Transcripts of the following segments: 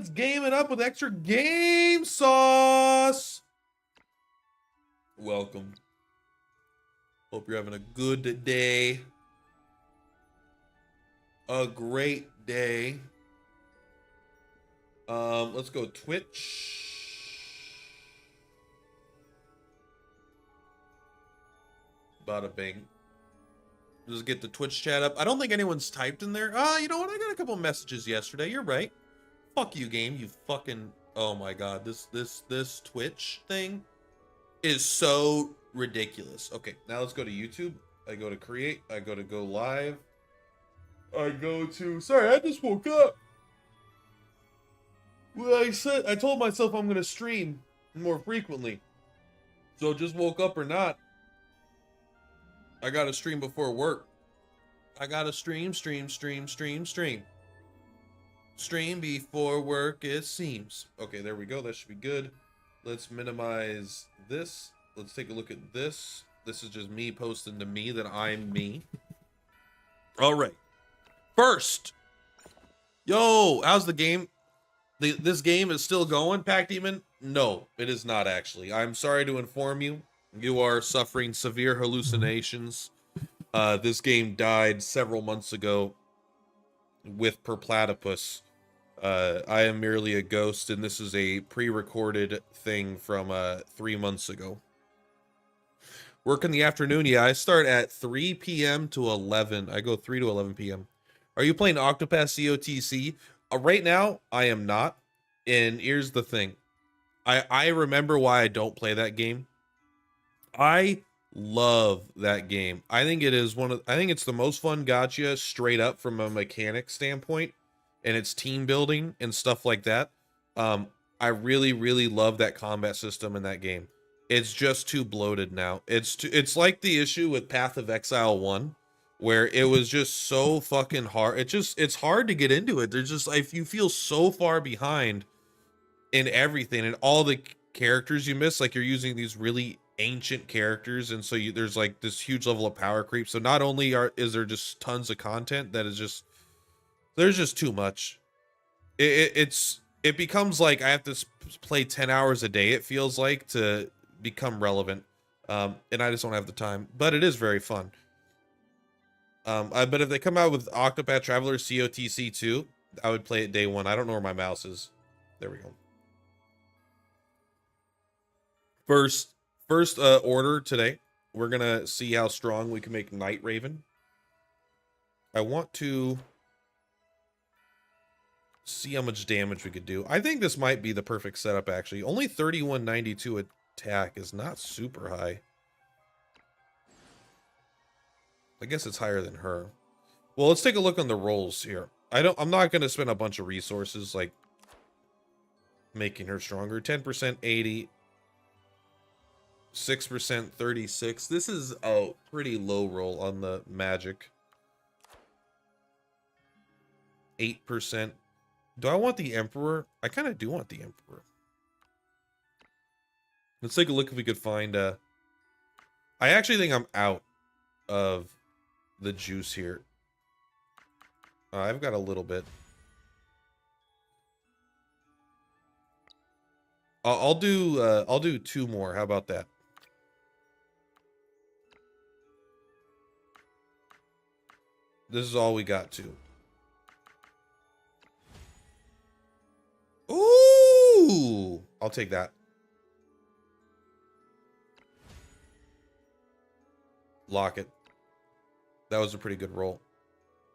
Let's game it up with extra game sauce. Welcome. Hope you're having a good day. A great day. Let's go Twitch. Bada bing. Just get the Twitch chat up. I don't think anyone's typed in there. You know what? I got a couple messages yesterday. You're right. Fuck you, game. You fucking. Oh my god. This Twitch thing is so ridiculous. Okay, now let's go to YouTube. I go to create. I go to go live. I go to. Sorry, I just woke up. Well, I told myself I'm gonna stream more frequently. So just woke up or not, I gotta stream before work. I gotta stream before work, it seems. Okay, there we go. That should be good. Let's minimize this. Let's take a look at this. This is just me posting to me that I'm me. All right. First. Yo, how's the game? This game is still going, Pack Demon? No, it is not actually. I'm sorry to inform you. You are suffering severe hallucinations. This game died several months ago with Per Platypus. I am merely a ghost, and this is a pre-recorded thing from 3 months ago. Work in the afternoon, yeah. I start at 3 p.m. to 11. I go 3 to 11 p.m. Are you playing Octopath COTC? Right now, I am not. And here's the thing. I remember why I don't play that game. I love that game. I think it is I think it's the most fun gacha straight up from a mechanic standpoint, and it's team building and stuff like that. I really love that combat system in that game. It's just too bloated now. It's like the issue with Path of Exile 1, where it was just so fucking hard. It's hard to get into it. There's just like, you feel so far behind in everything, and all the characters you miss, like you're using these really ancient characters, and so there's like this huge level of power creep. So not only is there just tons of content that is just, there's just too much. It becomes like I have to play 10 hours a day, it feels like, to become relevant, and I just don't have the time. But it is very fun. But if they come out with Octopath Traveler COTC 2, I would play it day one. I don't know where my mouse is. There we go. First order today, we're gonna see how strong we can make Night Raven. I want to see how much damage we could do. I think this might be the perfect setup, actually. Only 3192 attack is not super high. I guess it's higher than her. Well, let's take a look on the rolls here. I'm not gonna spend a bunch of resources like making her stronger. 10%, 80. 6%, 36. This is a pretty low roll on the magic. 8%. Do I want the Emperor? I kind of do want the Emperor. Let's take a look if we could find I actually think I'm out of the juice here. I've got a little bit. I'll do 2 more. How about that? This is all we got to. Ooh! I'll take that. Lock it. That was a pretty good roll.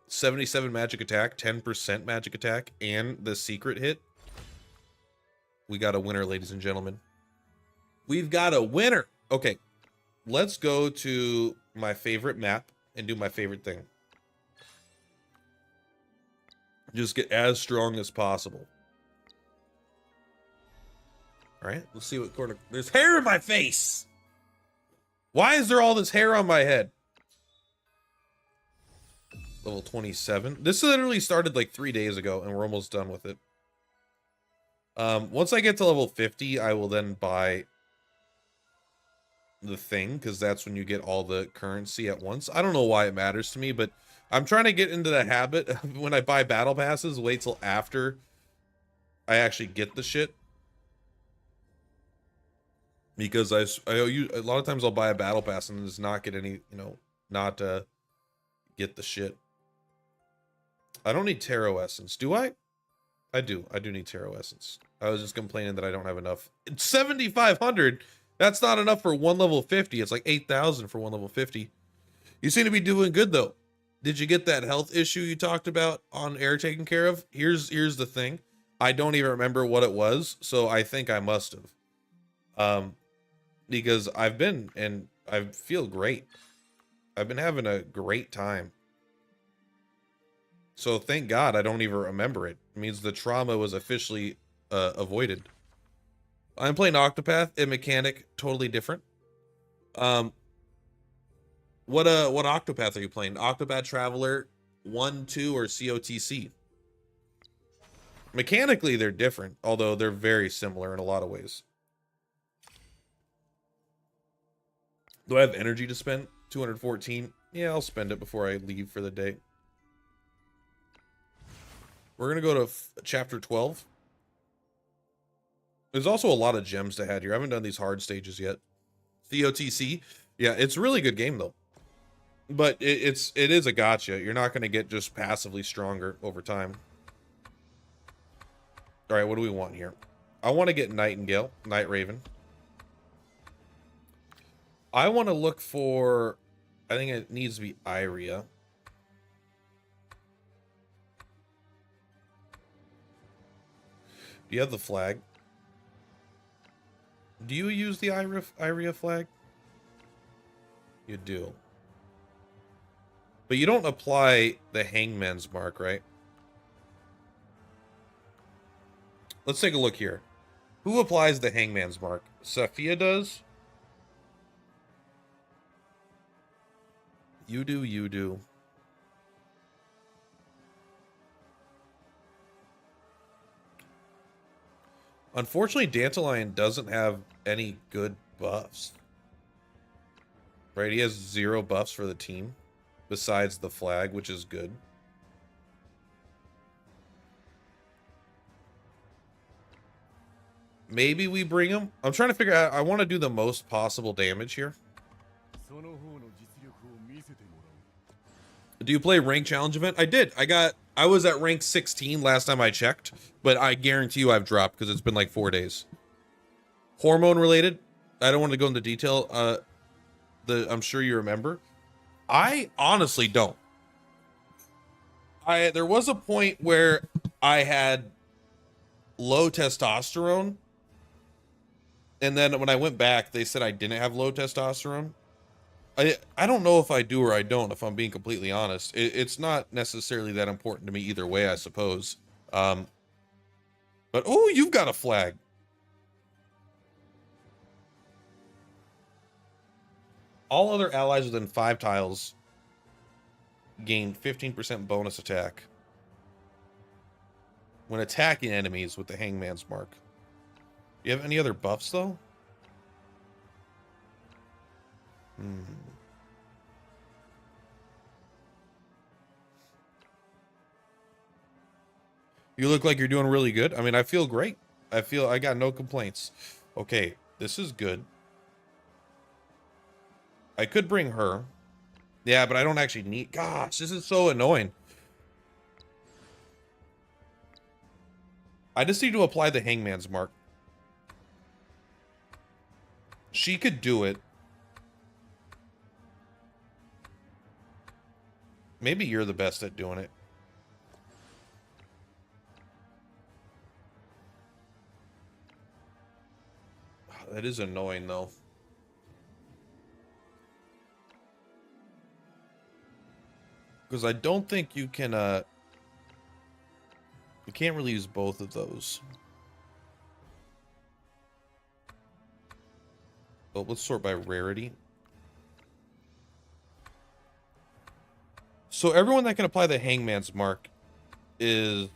77 magic attack, 10% magic attack, and the secret hit. We got a winner, ladies and gentlemen. We've got a winner. Okay, let's go to my favorite map and do my favorite thing. Just get as strong as possible. All right, let's see what corner. There's hair in my face. Why is there all this hair on my head? Level 27. This literally started like 3 days ago, and we're almost done with it. Once I get to level 50, I will then buy the thing, because that's when you get all the currency at once. I don't know why it matters to me, but I'm trying to get into the habit of when I buy battle passes, wait till after I actually get the shit. Because I use, a lot of times I'll buy a battle pass and just not get any, not get the shit. I don't need tarot essence. Do I? I do. I do need tarot essence. I was just complaining that I don't have enough. It's 7,500. That's not enough for one level 50. It's like 8,000 for one level 50. You seem to be doing good though. Did you get that health issue you talked about on air taken care of? Here's the thing. I don't even remember what it was, so I think I must have. Because I've been, and I feel great. I've been having a great time. So thank God I don't even remember it. It means the trauma was officially avoided. I'm playing Octopath, a mechanic totally different. What Octopath are you playing? Octopath Traveler 1, 2, or COTC? Mechanically, they're different, although they're very similar in a lot of ways. Do I have energy to spend? 214. Yeah, I'll spend it before I leave for the day. We're going to go to chapter 12. There's also a lot of gems to head here. I haven't done these hard stages yet. COTC. Yeah, it's a really good game, though. But it is a gotcha. You're not going to get just passively stronger over time. All right, what do we want here? I want to get Nightingale, Night Raven. I want to look for... I think it needs to be Iria. Do you have the flag? Do you use the Iria flag? You do. But you don't apply the Hangman's Mark, right? Let's take a look here. Who applies the Hangman's Mark? Sophia does? You do, you do. Unfortunately, Dandelion doesn't have any good buffs. Right, he has 0 buffs for the team. Besides the flag, which is good. Maybe we bring him. I'm trying to figure out. I want to do the most possible damage here. Do you play rank challenge event? I did. I was at rank 16 last time I checked, but I guarantee you I've dropped because it's been like 4 days. Hormone related. I don't want to go into detail. I'm sure you remember. I honestly don't. There was a point where I had low testosterone, and then when I went back, they said I didn't have low testosterone. I don't know if I do or I don't, if I'm being completely honest. It's not necessarily that important to me either way, I suppose. But, oh, you've got a flag. All other allies within 5 tiles gain 15% bonus attack when attacking enemies with the Hangman's Mark. Do you have any other buffs, though? You look like you're doing really good. I mean, I feel great. I got no complaints. Okay, this is good. I could bring her. Yeah, but I don't actually need... Gosh, this is so annoying. I just need to apply the Hangman's Mark. She could do it. Maybe you're the best at doing it. That is annoying, though. Because I don't think you can, you can't really use both of those. But let's sort by rarity. So everyone that can apply the Hangman's Mark is...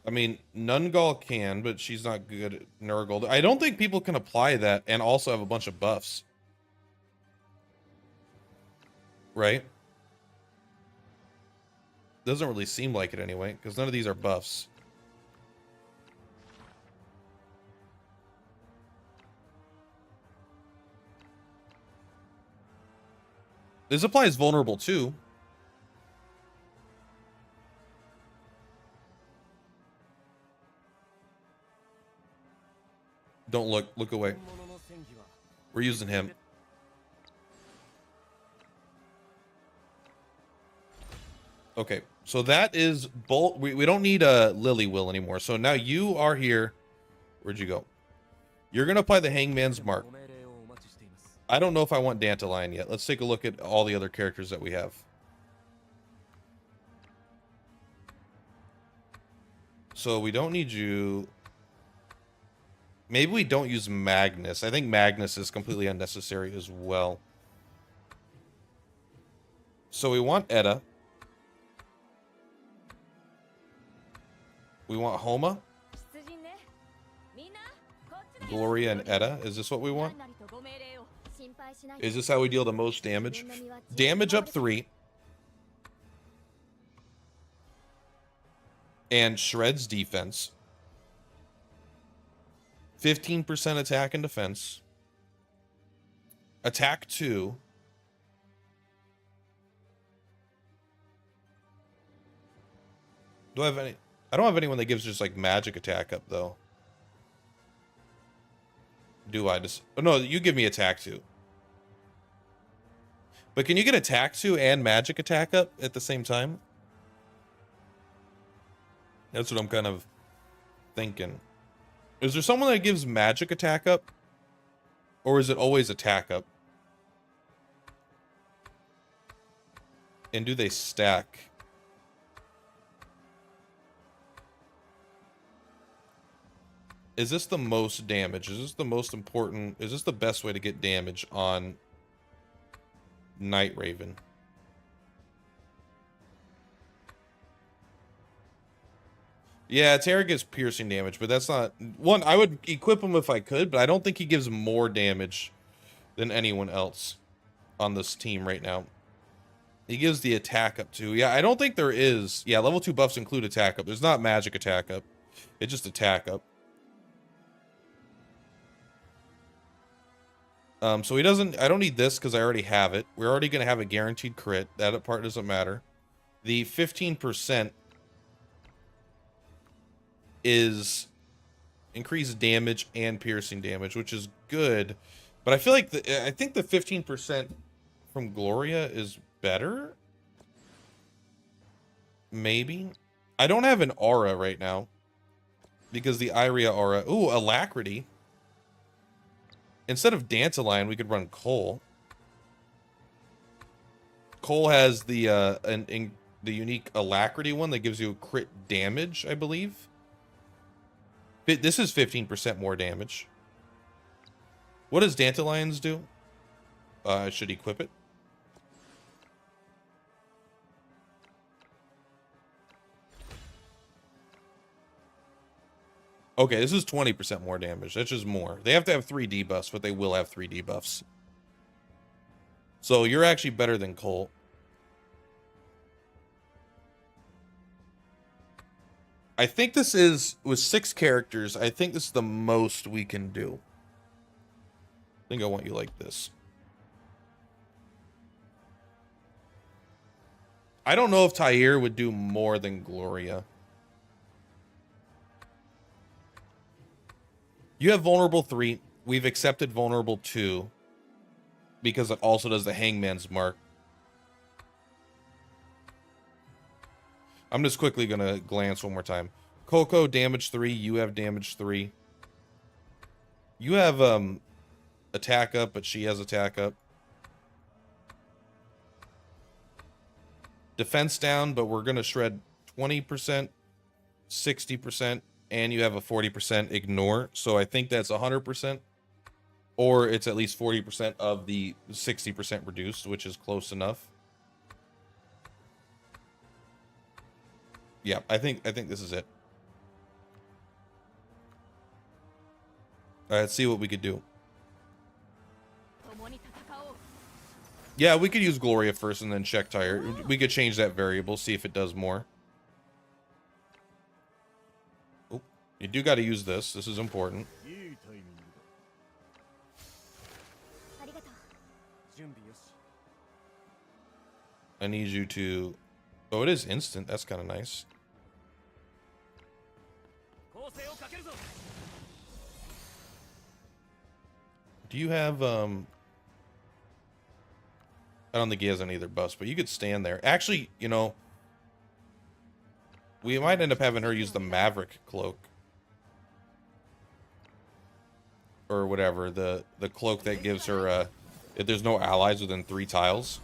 I mean, Nungal can, but she's not good at Nurgle. I don't think people can apply that and also have a bunch of buffs. Right? Doesn't really seem like it anyway, because none of these are buffs. This applies vulnerable too. Don't look. Look away. We're using him. Okay, so that is bolt. We don't need a Lily Will anymore. So now you are here. Where'd you go? You're gonna apply the Hangman's Mark. I don't know if I want Dandelion yet. Let's take a look at all the other characters that we have. So we don't need you. Maybe we don't use Magnus. I think Magnus is completely unnecessary as well. So we want Edda. We want Homa. Gloria and Edda. Is this what we want? Is this how we deal the most damage? Damage up 3. And shreds defense. 15% attack and defense. Attack 2. Do I have any? I don't have anyone that gives just like magic attack up though. Do I just? Oh no, you give me attack 2. But can you get attack 2 and magic attack up at the same time? That's what I'm kind of thinking. Is there someone that gives magic attack up? Or is it always attack up? And do they stack? Is this the most damage? Is this the most important? Is this the best way to get damage on Night Raven? Yeah, Terra gives piercing damage, but that's not... One, I would equip him if I could, but I don't think he gives more damage than anyone else on this team right now. He gives the attack up too. Yeah, I don't think there is... Yeah, level 2 buffs include attack up. There's not magic attack up. It's just attack up. So he doesn't... I don't need this because I already have it. We're already going to have a guaranteed crit. That part doesn't matter. The 15% is increased damage and piercing damage, which is good. But I feel like I think the 15% from Gloria is better. Maybe. I don't have an aura right now because the Iria aura. Ooh, Alacrity. Instead of Dandelion, we could run Cole. Cole has the the unique Alacrity one that gives you crit damage, I believe. This is 15% more damage. What does Dandelion's do? I should equip it. Okay, this is 20% more damage. That's just more. They have to have 3 debuffs, but they will have 3 debuffs. So you're actually better than Cole. I think this is, with 6 characters, I think this is the most we can do. I think I want you like this. I don't know if Tyre would do more than Gloria. You have vulnerable 3. We've accepted vulnerable 2. Because it also does the Hangman's Mark. I'm just quickly going to glance one more time. Coco, damage 3. You have damage 3. You have attack up, but she has attack up. Defense down, but we're going to shred 20%, 60%, and you have a 40% ignore. So I think that's 100%. Or it's at least 40% of the 60% reduced, which is close enough. Yeah, I think this is it. All right, let's see what we could do. Yeah, we could use Gloria first and then check Tyre. We could change that variable, see if it does more. Oh, you do got to use this. This is important. I need you to... Oh, it is instant. That's kind of nice. Do you have, I don't think he has any other buffs, but you could stand there. Actually, you know, we might end up having her use the Maverick Cloak. Or whatever, the cloak that gives her, if there's no allies within 3 tiles.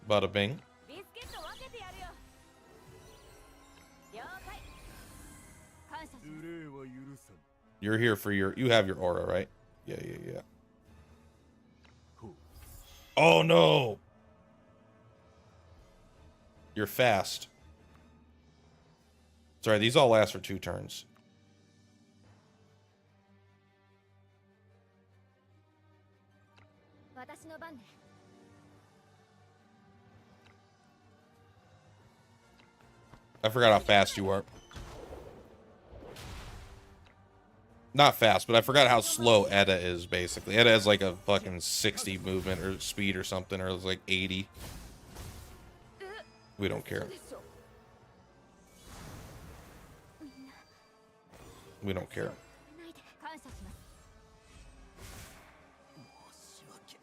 Bada bing. You're here for your... You have your aura, right? Yeah. Oh, no! You're fast. Sorry, these all last for 2 turns. I forgot how fast you are. Not fast, but I forgot how slow Edda is, basically. Edda has like a fucking 60 movement or speed or something, or it's like 80. We don't care. We don't care.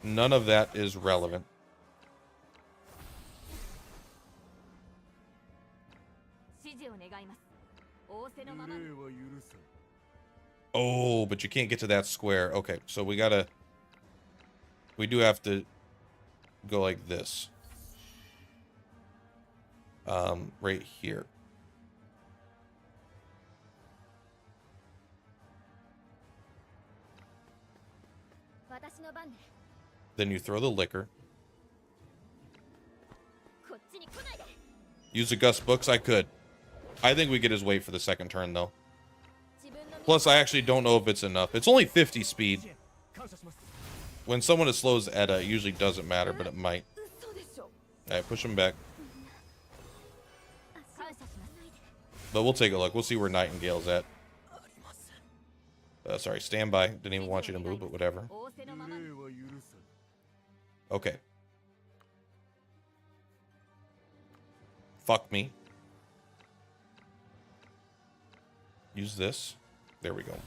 None of that is relevant. Oh, but you can't get to that square. Okay, so we gotta... We do have to go like this. Right here. Then you throw the liquor. Use the Gust books? I could. I think we could just wait for the second turn, though. Plus, I actually don't know if it's enough. It's only 50 speed. When someone as slow as Edda, it usually doesn't matter, but it might. Alright, push him back. But we'll take a look. We'll see where Nightingale's at. Sorry, stand by. Didn't even want you to move, but whatever. Okay. Fuck me. Use this. There we go.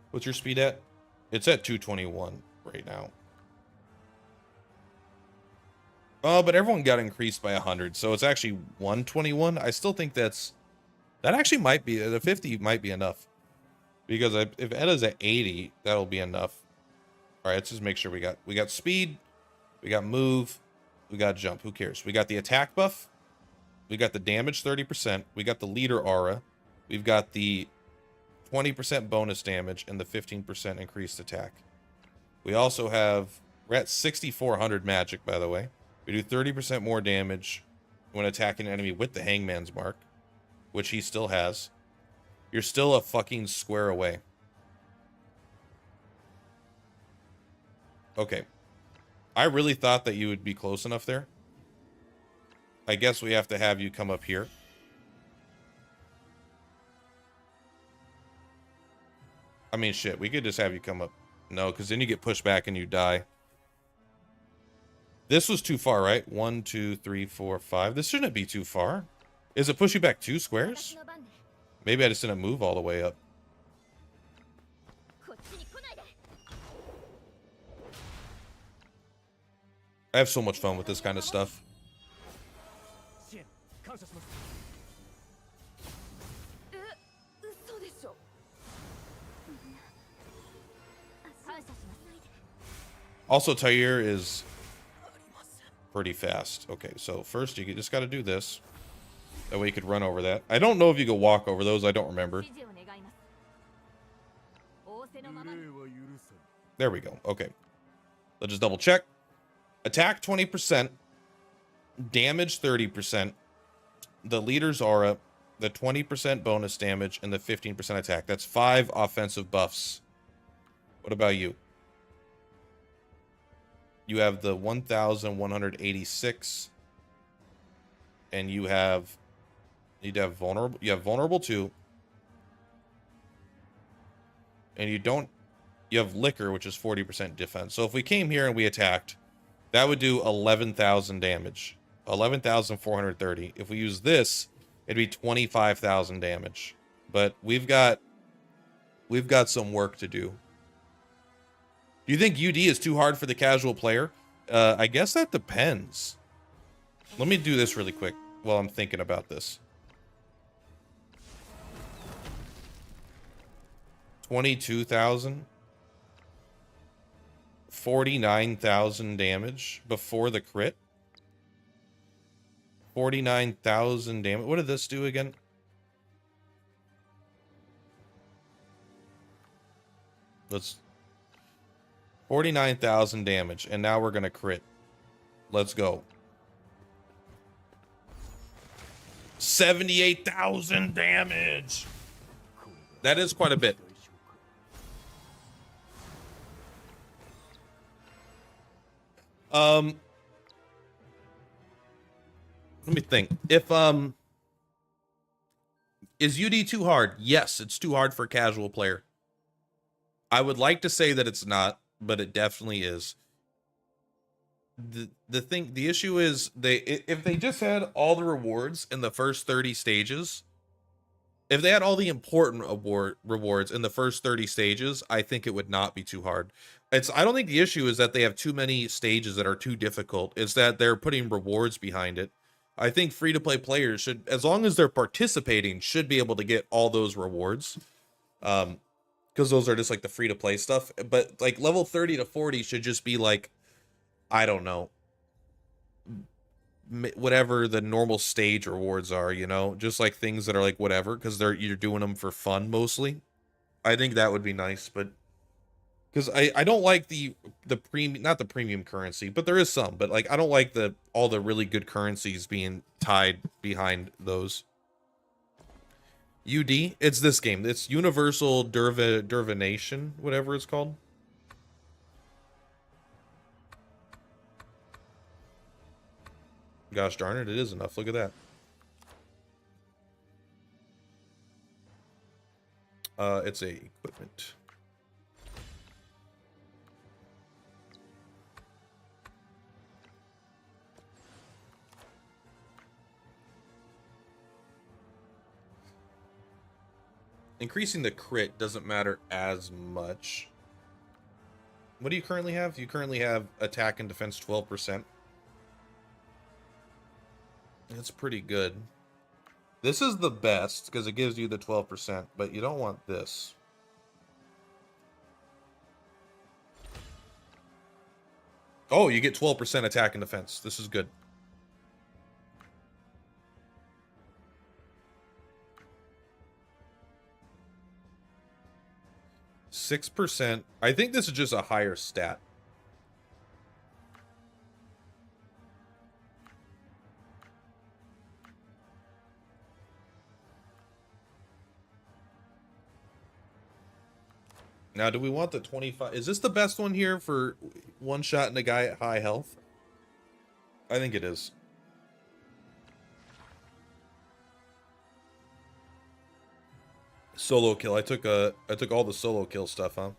What's your speed at? It's at 221 right now. Oh, but everyone got increased by 100, so it's actually 121. I still think that's... That actually might be... The 50 might be enough. Because if Edda's at 80, that'll be enough. Alright, let's just make sure we got speed, we got move, we got jump. Who cares? We got the attack buff, we got the damage 30%, we got the leader aura, we've got the 20% bonus damage, and the 15% increased attack. We also have... We're at 6,400 magic, by the way. We do 30% more damage when attacking an enemy with the Hangman's Mark, which he still has. You're still a fucking square away. Okay. I really thought that you would be close enough there. I guess we have to have you come up here. I mean, shit, we could just have you come up. No, because then you get pushed back and you die. This was too far, right? 1, 2, 3, 4, 5. This shouldn't be too far. Is it push you back 2 squares? Maybe I just didn't move all the way up. I have so much fun with this kind of stuff. Also, Tyre is pretty fast. Okay, so first you just got to do this. That way you could run over that. I don't know if you could walk over those. I don't remember. There we go. Okay. Let's just double check. Attack 20%. Damage 30%. The leader's aura. The 20% bonus damage. And the 15% attack. That's 5 offensive buffs. What about you? You have the 1,186. And you have... Need to have vulnerable. You have vulnerable 2. And you have liquor, which is 40% defense. So if we came here and we attacked, that would do 11,000 damage. 11,430. If we use this, it'd be 25,000 damage. But we've got some work to do. Do you think UD is too hard for the casual player? I guess that depends. Let me do this really quick while I'm thinking about this. 22,000. 49,000 damage before the crit. 49,000 damage. What did this do again? Let's 49,000 damage, and now we're gonna crit. Let's go. 78,000 damage. That is quite a bit. Let me think. If is UD too hard? Yes, it's too hard for a casual player. I would like to say that it's not, but it definitely is. The issue is if they just had all the rewards in the first 30 stages, if they had all the important rewards in the first 30 stages, I think it would not be too hard. I don't think the issue is that they have too many stages that are too difficult. It's that they're putting rewards behind it. I think free-to-play players should, as long as they're participating, should be able to get all those rewards. Because those are just like the free-to-play stuff. But like level 30 to 40 should just be like, I don't know, whatever the normal stage rewards are, you know, just like things that are like whatever, because you're doing them for fun mostly. I think that would be nice, but because I don't like the premium, not the premium currency, but there is some, but like I don't like all the really good currencies being tied behind those. UD, it's this game. It's Universal Divination, whatever it's called. Gosh darn it, it is enough. Look at that. It's a equipment. Increasing the crit doesn't matter as much. What do you currently have? You currently have attack and defense 12%. That's pretty good. This is the best because it gives you the 12%, but you don't want this. Oh, you get 12% attack and defense. This is good. %. I think this is just a higher stat. Now, do we want the 25? Is this the best one here for one shot and a guy at high health? I think it is. Solo kill. I took all the solo kill stuff, huh?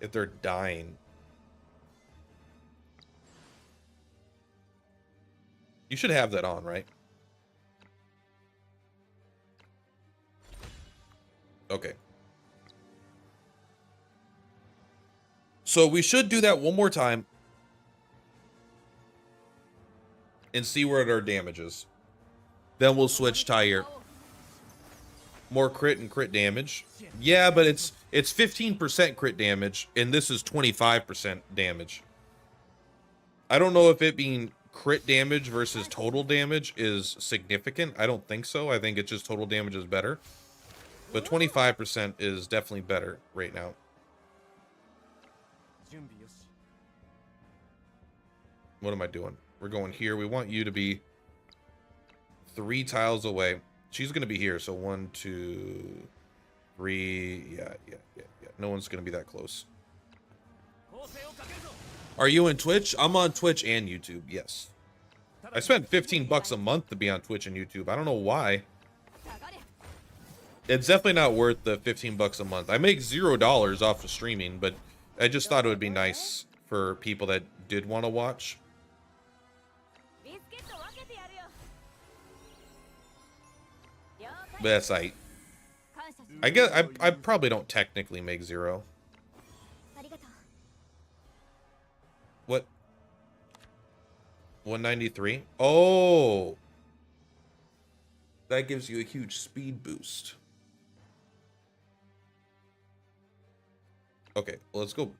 If they're dying. You should have that on, right? Okay. So we should do that one more time. And see where our damage is. Then we'll switch Tyre. More crit and crit damage. Yeah, but it's 15% crit damage, and this is 25% damage. I don't know if it being crit damage versus total damage is significant. I don't think so. I think it's just total damage is better. But 25% is definitely better right now. What am I doing? We're going here. We want you to be 3 tiles away. She's going to be here. So 1, 2, 3. Yeah. No one's going to be that close. Are you in Twitch? I'm on Twitch and YouTube. Yes. I spent 15 bucks a month to be on Twitch and YouTube. I don't know why. It's definitely not worth the 15 bucks a month. I make $0 off of streaming, but I just thought it would be nice for people that did want to watch. But that's I guess I probably don't technically make 0. What? 193? Oh! That gives you a huge speed boost. Okay, well, let's go.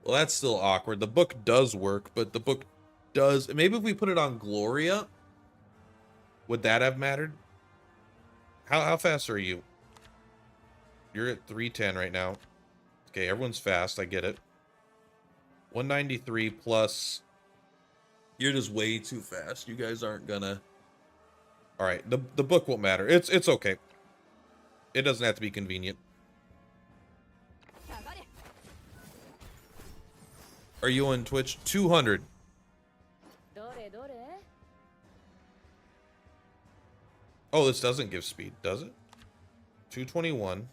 Well, that's still awkward. The book does work, but the book does... Maybe if we put it on Gloria, would that have mattered? How fast are you? You're at 310 right now. Okay, everyone's fast. I get it. 193 plus... You're just way too fast. You guys aren't gonna... Alright, the book won't matter. It's okay. It doesn't have to be convenient. Are you on Twitch? 200. Oh, this doesn't give speed, does it? 221.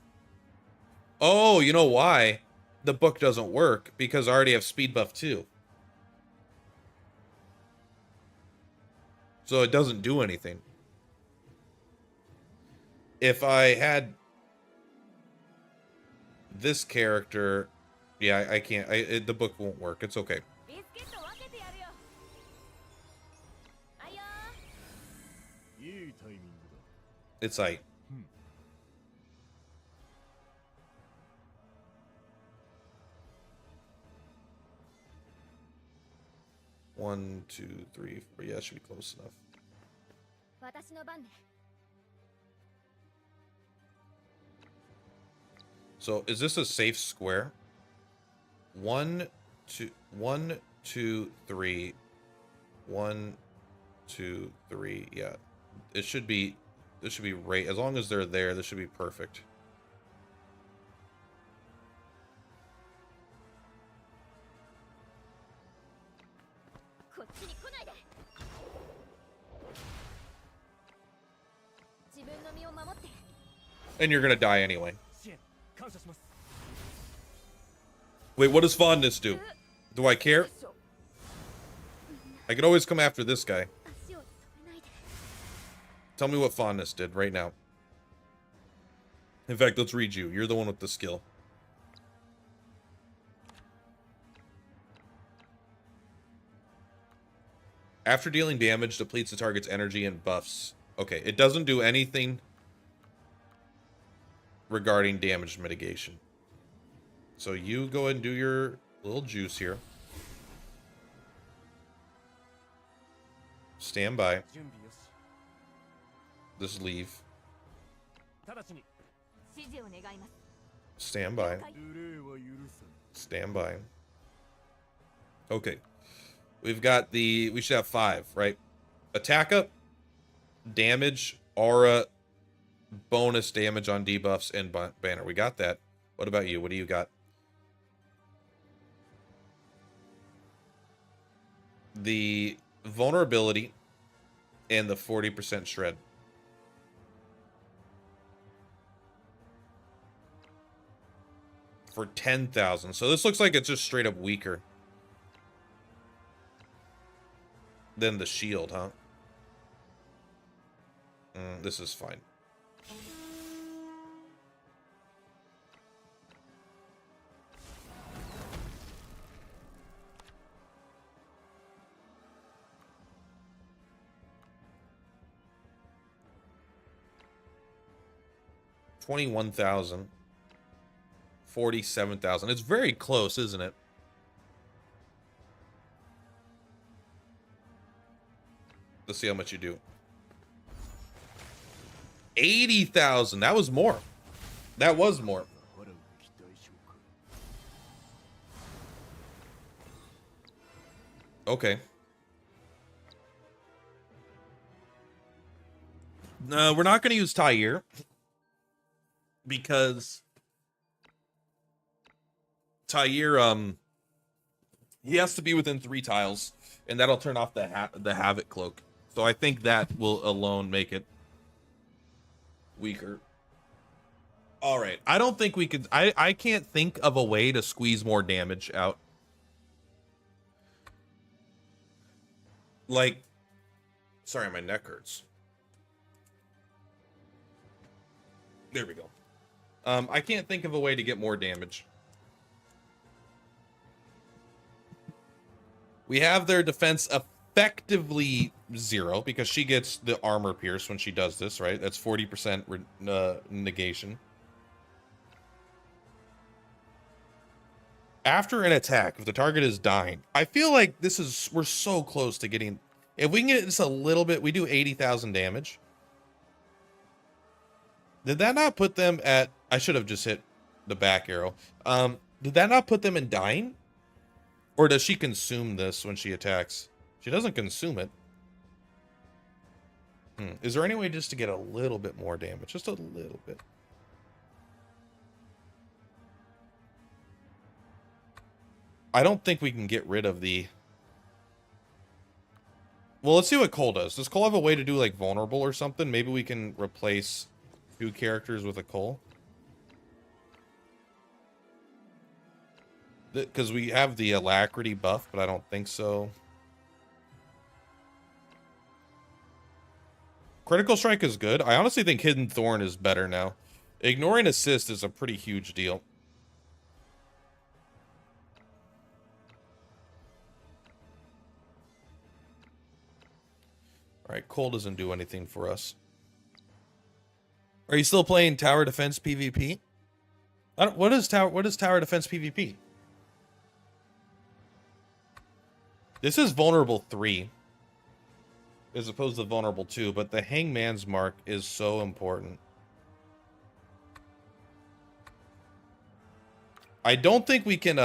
Oh, you know why? The book doesn't work, because I already have speed buff 2. So it doesn't do anything. If I had this character, yeah, I can't. The book won't work. It's okay. It's I. One, two, three, four. Yeah, that should be close enough. So, is this a safe square? 1, 2, 1, 2, 3. 1, 2, 3. Yeah, it should be. This should be right. As long as they're there, this should be perfect. And you're gonna die anyway. Wait, what does fondness do? Do I care? I could always come after this guy. Tell me what fondness did right now. In fact, let's read you. You're the one with the skill. After dealing damage, depletes the target's energy and buffs. Okay, it doesn't do anything regarding damage mitigation. So you go ahead and do your little juice here. Stand by. Just leave. Stand by. Stand by. Okay. We've got the... We should have 5, right? Attack up, damage, aura, bonus damage on debuffs, and banner. We got that. What about you? What do you got? The vulnerability and the 40% shred. For 10,000. So this looks like it's just straight up weaker than the shield, huh? This is fine. $21,000. 47,000. It's very close, isn't it? Let's see how much you do. 80,000. That was more. That was more. Okay. No, we're not going to use Tyre. because Tyr, he has to be within 3 tiles, and that'll turn off the Havoc Cloak. So I think that will alone make it weaker. All right. I don't think we could... I can't think of a way to squeeze more damage out. Like... Sorry, my neck hurts. There we go. I can't think of a way to get more damage. We have their defense effectively 0 because she gets the armor pierce when she does this, right? That's 40% negation. After an attack, if the target is dying, I feel like we're so close to getting... If we can get this a little bit, we do 80,000 damage. Did that not put them at... I should have just hit the back arrow. Did that not put them in dying? Or does she consume this when she attacks? She doesn't consume it. Is there any way just to get a little bit more damage? Just a little bit. I don't think we can get rid of the... Well, let's see what Cole does. Does Cole have a way to do, like, vulnerable or something? Maybe we can replace 2 characters with a Cole. Because we have the alacrity buff, but I don't think so. Critical Strike is good. I honestly think Hidden Thorn is better now. Ignoring assist is a pretty huge deal. Alright, Cole doesn't do anything for us. Are you still playing Tower Defense PvP? What is Tower Defense PvP? This is Vulnerable 3. As opposed to Vulnerable 2, but the Hangman's Mark is so important. I don't think we can,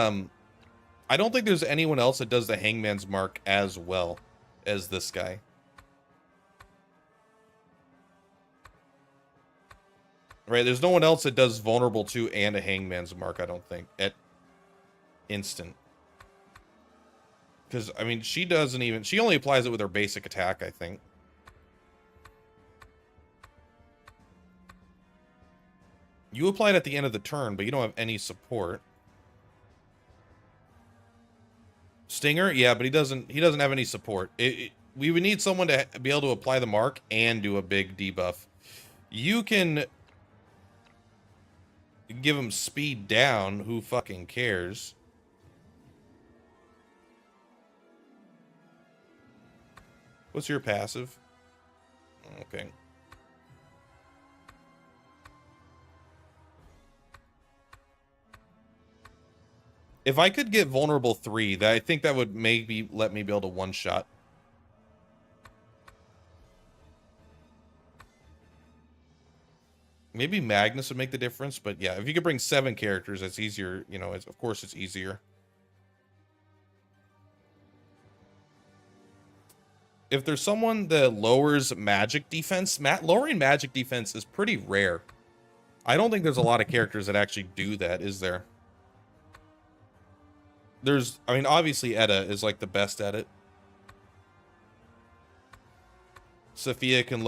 I don't think there's anyone else that does the Hangman's Mark as well as this guy. Right, there's no one else that does Vulnerable 2 and a Hangman's Mark, I don't think, at instant. Because, I mean, she doesn't even... She only applies it with her basic attack, I think. You apply it at the end of the turn, but you don't have any support. Stinger? Yeah, but he doesn't have any support. We would need someone to be able to apply the mark and do a big debuff. You can give him speed down. Who fucking cares? What's your passive? Okay. If I could get Vulnerable 3, I think that would maybe let me be able to one-shot. Maybe Magnus would make the difference, but yeah, if you could bring 7 characters, it's easier. You know, of course it's easier. If there's someone that lowers magic defense, lowering magic defense is pretty rare. I don't think there's a lot of characters that actually do that, is there? I mean, obviously Edda is like the best at it. Sophia can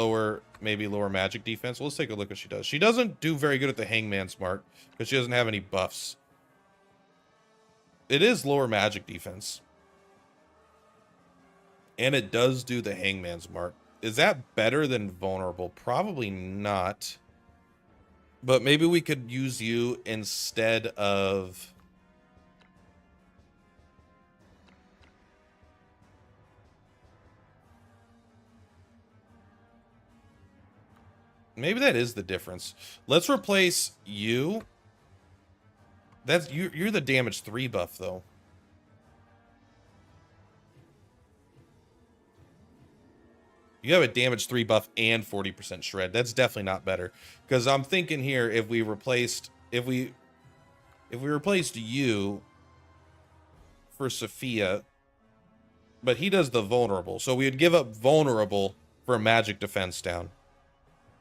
maybe lower magic defense. Well, let's take a look what she does. She doesn't do very good at the Hangman's Mark because she doesn't have any buffs. It is lower magic defense. And it does do the Hangman's Mark. Is that better than Vulnerable? Probably not. But maybe we could use you instead of... Maybe that is the difference. Let's replace you. You're the damage 3 buff, though. You have a damage 3 buff and 40% shred. That's definitely not better. Because I'm thinking here, if we replaced you for Sophia, but he does the vulnerable, so we would give up vulnerable for magic defense down.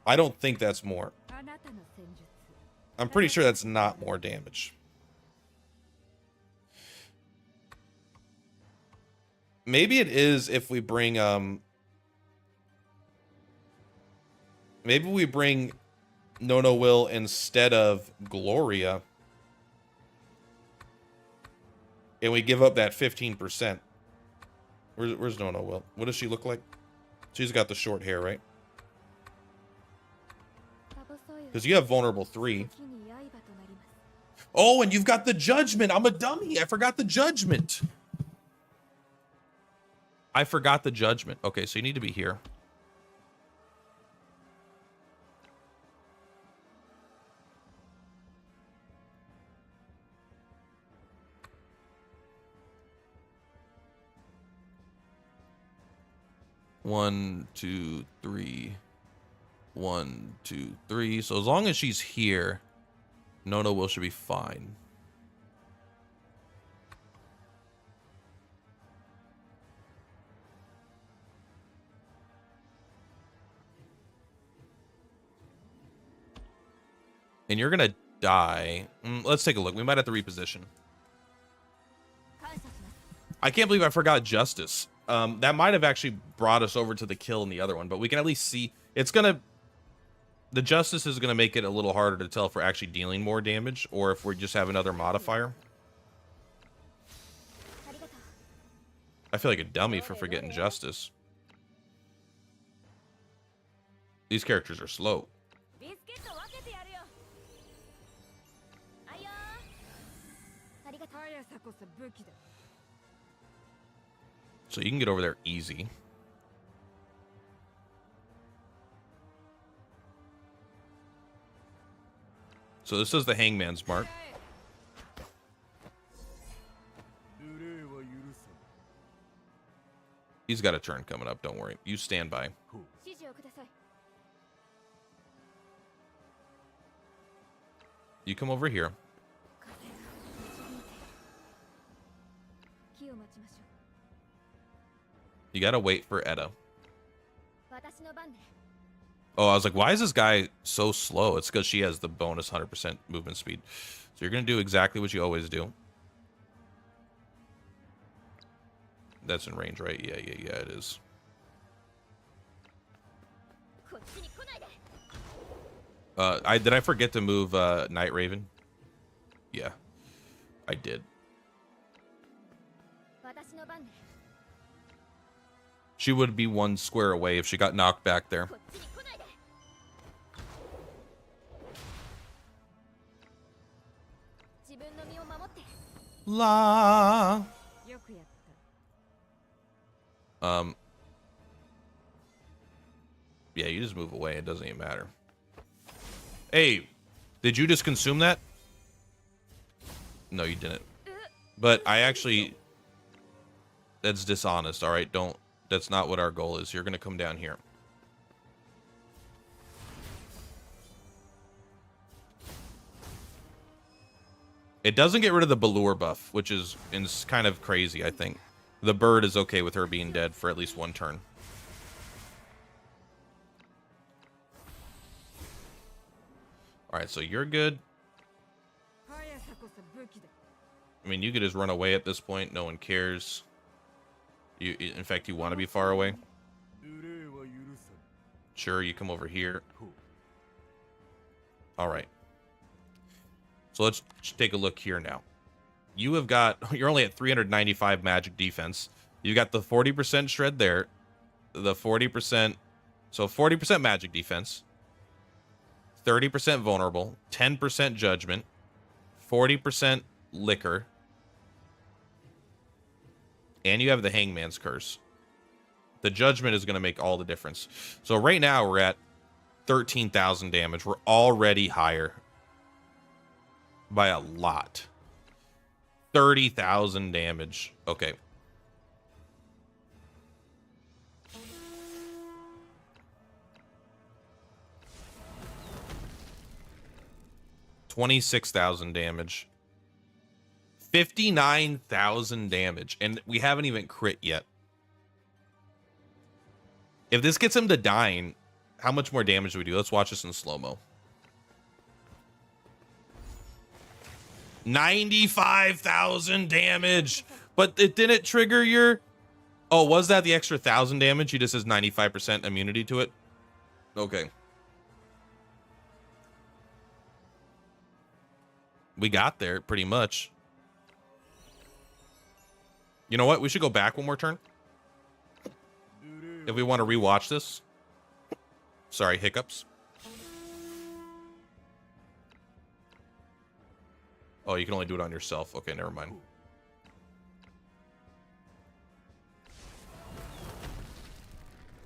I don't think that's more. I'm pretty sure that's not more damage. Maybe it is if we bring, maybe we bring No Will instead of Gloria. And we give up that 15%. Where's No Will? What does she look like? She's got the short hair, right? Because you have vulnerable 3. Oh, and you've got the judgment. I'm a dummy. I forgot the judgment. Okay, so you need to be here. One, two, three. 1, 2, 3. So as long as she's here, No Will should be fine. And you're gonna die. Let's take a look. We might have to reposition. I can't believe I forgot Justice. That might have actually brought us over to the kill in the other one, but we can at least see. It's gonna... The Justice is going to make it a little harder to tell if we're actually dealing more damage or if we just have another modifier. I feel like a dummy for forgetting Justice. These characters are slow. So you can get over there easy. So this is the Hangman's Mark. He's got a turn coming up, don't worry. You stand by. You come over here. You gotta wait for Edda. Oh, I was like, why is this guy so slow? It's because she has the bonus 100% movement speed. So you're going to do exactly what you always do. That's in range, right? Yeah, it is. Did I forget to move Night Raven? Yeah, I did. She would be 1 square away if she got knocked back there. La. Yeah, you just move away. It doesn't even matter. Hey, did you just consume that? No, you didn't. But I actually... That's dishonest, all right? Don't... That's not what our goal is. You're going to come down here. It doesn't get rid of the Balur buff, which is kind of crazy, I think. The bird is okay with her being dead for at least 1 turn. Alright, so you're good. I mean, you could just run away at this point. No one cares. In fact, you want to be far away. Sure, you come over here. Alright. So let's take a look here now. You have got... You're only at 395 magic defense. You got the 40% shred there. The 40%... So 40% magic defense. 30% vulnerable. 10% judgment. 40% liquor. And you have the Hangman's Curse. The judgment is going to make all the difference. So right now we're at 13,000 damage. We're already higher by a lot. 30,000 damage. Okay. $26,000 damage. 59,000 damage. And we haven't even crit yet. If this gets him to dying, how much more damage do we do? Let's watch this in slow-mo. 95,000 damage. But it didn't trigger your... Oh, was that the extra 1,000 damage? He just has 95% immunity to it? Okay. We got there, pretty much. You know what? We should go back one more turn. If we want to rewatch this. Sorry, hiccups. Oh, you can only do it on yourself. Okay, never mind.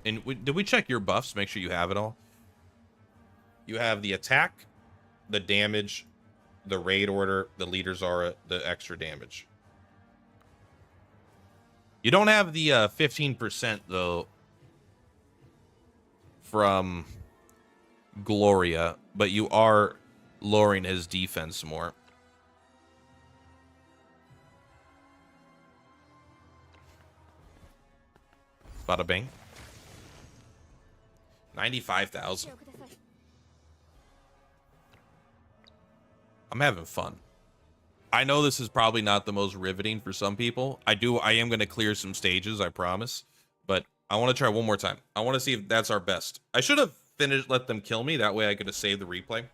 And did we check your buffs? Make sure you have it all. You have the attack, the damage, the raid order, the leader's aura, the extra damage. You don't have the 15% though from Gloria, but you are lowering his defense more. Bada bing. 95,000. I'm having fun. I know this is probably not the most riveting for some people. I am going to clear some stages, I promise. But I want to try one more time. I want to see if that's our best. I should have let them kill me. That way I could have saved the replay.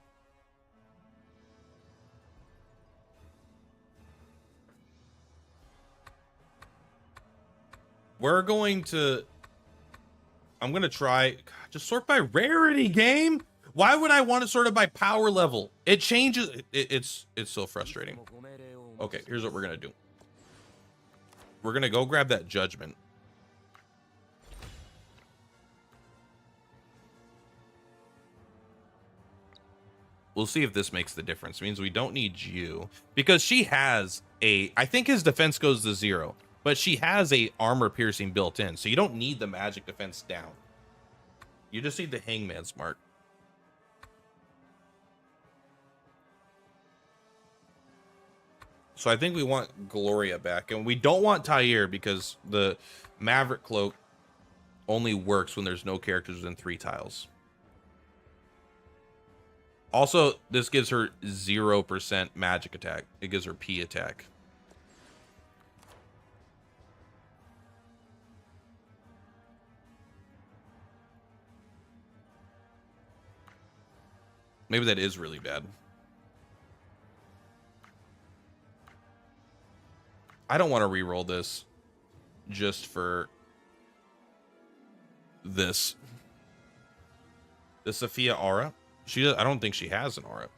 I'm going to try... God, just sort by rarity, game. Why would I want to sort it by power level? It changes. It's so frustrating. Okay, here's what we're going to do. We're going to go grab that judgment. We'll see if this makes the difference. It means we don't need you. Because she has a... I think his defense goes to 0. But she has a armor piercing built in. So you don't need the magic defense down. You just need the hangman's mark. So I think we want Gloria back. And we don't want Tyre because the Maverick Cloak only works when there's no characters within 3 tiles. Also, this gives her 0% magic attack. It gives her P attack. Maybe that is really bad. I don't want to re-roll this just for this. The Sophia aura. I don't think she has an aura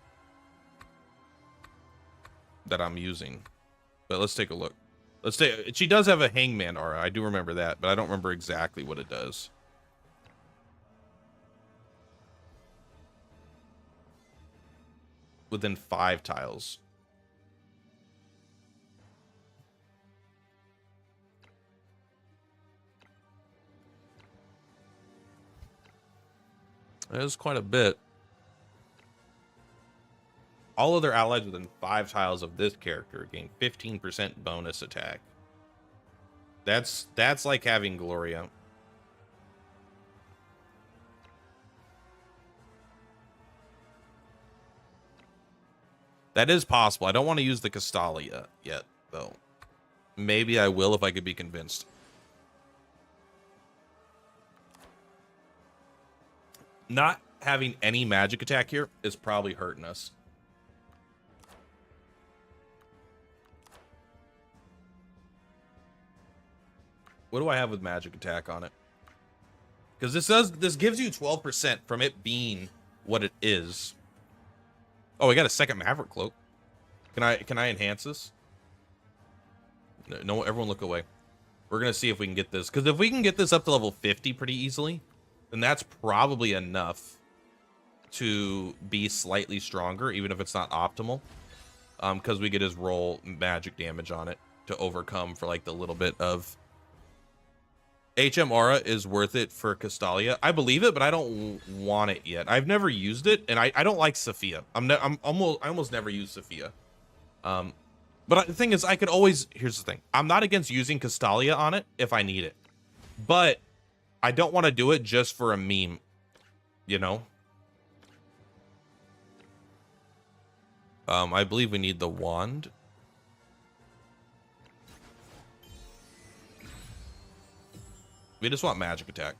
that I'm using. But let's take a look. She does have a hangman aura. I do remember that, but I don't remember exactly what it does. Within 5 tiles. That is quite a bit. All other allies within 5 tiles of this character gain 15% bonus attack. That's like having Gloria. That is possible. I don't want to use the Castalia yet, though. Maybe I will if I could be convinced. Not having any magic attack here is probably hurting us. What do I have with magic attack on it? Because this gives you 12% from it being what it is. Oh, we got a second Maverick Cloak. Can I enhance this? No, everyone look away. We're gonna see if we can get this. Because if we can get this up to level 50 pretty easily, then that's probably enough to be slightly stronger, even if it's not optimal. Because we get his roll magic damage on it to overcome for like the little bit of... HM Aura is worth it for Castalia. I believe it, but I don't want it yet. I've never used it, and I don't like Sophia. I almost never use Sophia. But the thing is, I could always... Here's the thing. I'm not against using Castalia on it if I need it. But I don't want to do it just for a meme. You know? I believe we need the wand. We just want magic attack.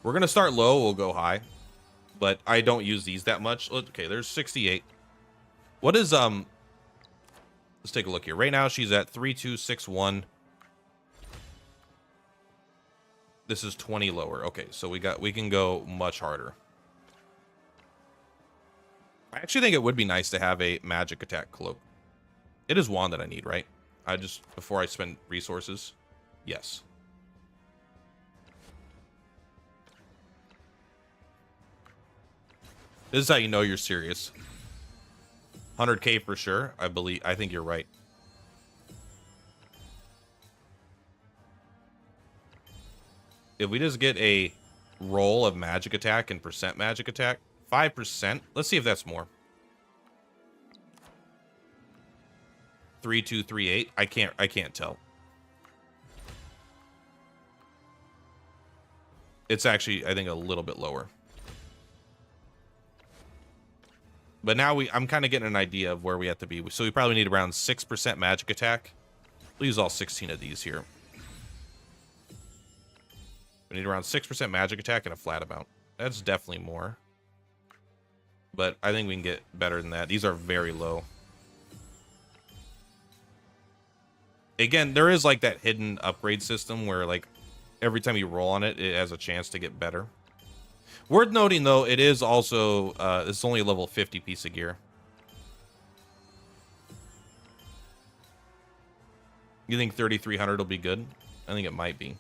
We're gonna start low, we'll go high. But I don't use these that much. Okay, there's 68. What is let's take a look here. Right now she's at 3261. This is 20 lower. Okay, so we can go much harder. I actually think it would be nice to have a magic attack cloak. It is wand that I need, right? Before I spend resources. Yes. This is how you know you're serious. 100K for sure. I think you're right. If we just get a roll of magic attack and percent magic attack, 5%. Let's see if that's more. 3238. I can't tell. It's actually, I think, a little bit lower. But now I'm kind of getting an idea of where we have to be. So we probably need around 6% magic attack. We'll use all 16 of these here. We need around 6% magic attack and a flat amount. That's definitely more. But I think we can get better than that. These are very low. Again, there is like that hidden upgrade system where like every time you roll on it, it has a chance to get better. Worth noting, though, it is also, it's only a level 50 piece of gear. You think 3,300 will be good? I think it might be.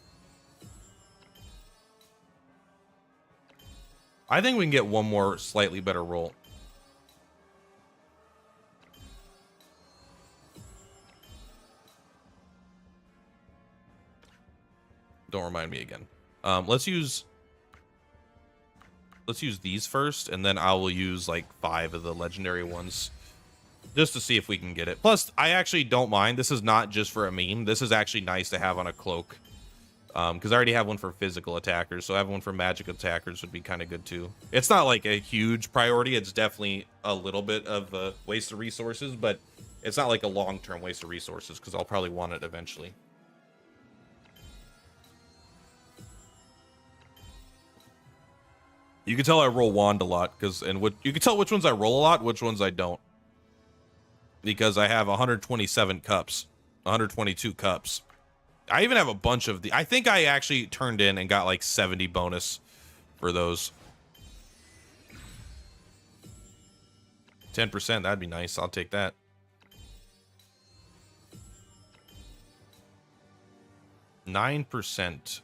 I think we can get one more slightly better roll. Don't remind me again. Let's use these first, and then I will use like 5 of the legendary ones just to see if we can get it. Plus, I actually don't mind. This is not just for a meme. This is actually nice to have on a cloak, because I already have one for physical attackers, so having one for magic attackers would be kind of good too. It's not like a huge priority. It's definitely a little bit of a waste of resources, but it's not like a long-term waste of resources because I'll probably want it eventually. You can tell I roll wand a lot you can tell which ones I roll a lot, which ones I don't. Because I have 127 cups, 122 cups. I even have a bunch of I think I actually turned in and got like 70 bonus for those. 10%, that'd be nice. I'll take that. %.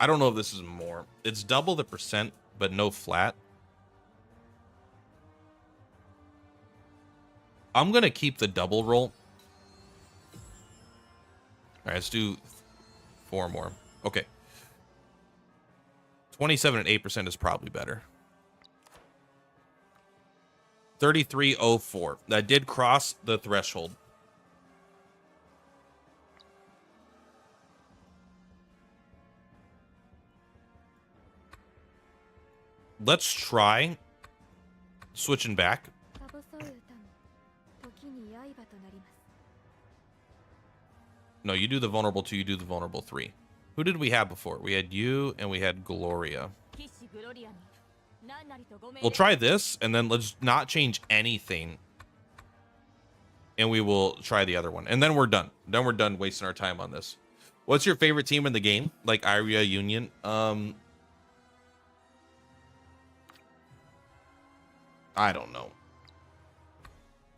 I don't know if this is more. It's double the percent, but no flat. I'm going to keep the double roll. All right, let's do 4 more. Okay. 27 and 8% is probably better. 3304. That did cross the threshold. Let's try switching back. No, you do the vulnerable 2, you do the vulnerable 3. Who did we have before? We had you and we had Gloria. We'll try this and then let's not change anything. And we will try the other one. And then we're done. Then we're done wasting our time on this. What's your favorite team in the game? Like Iria Union? I don't know.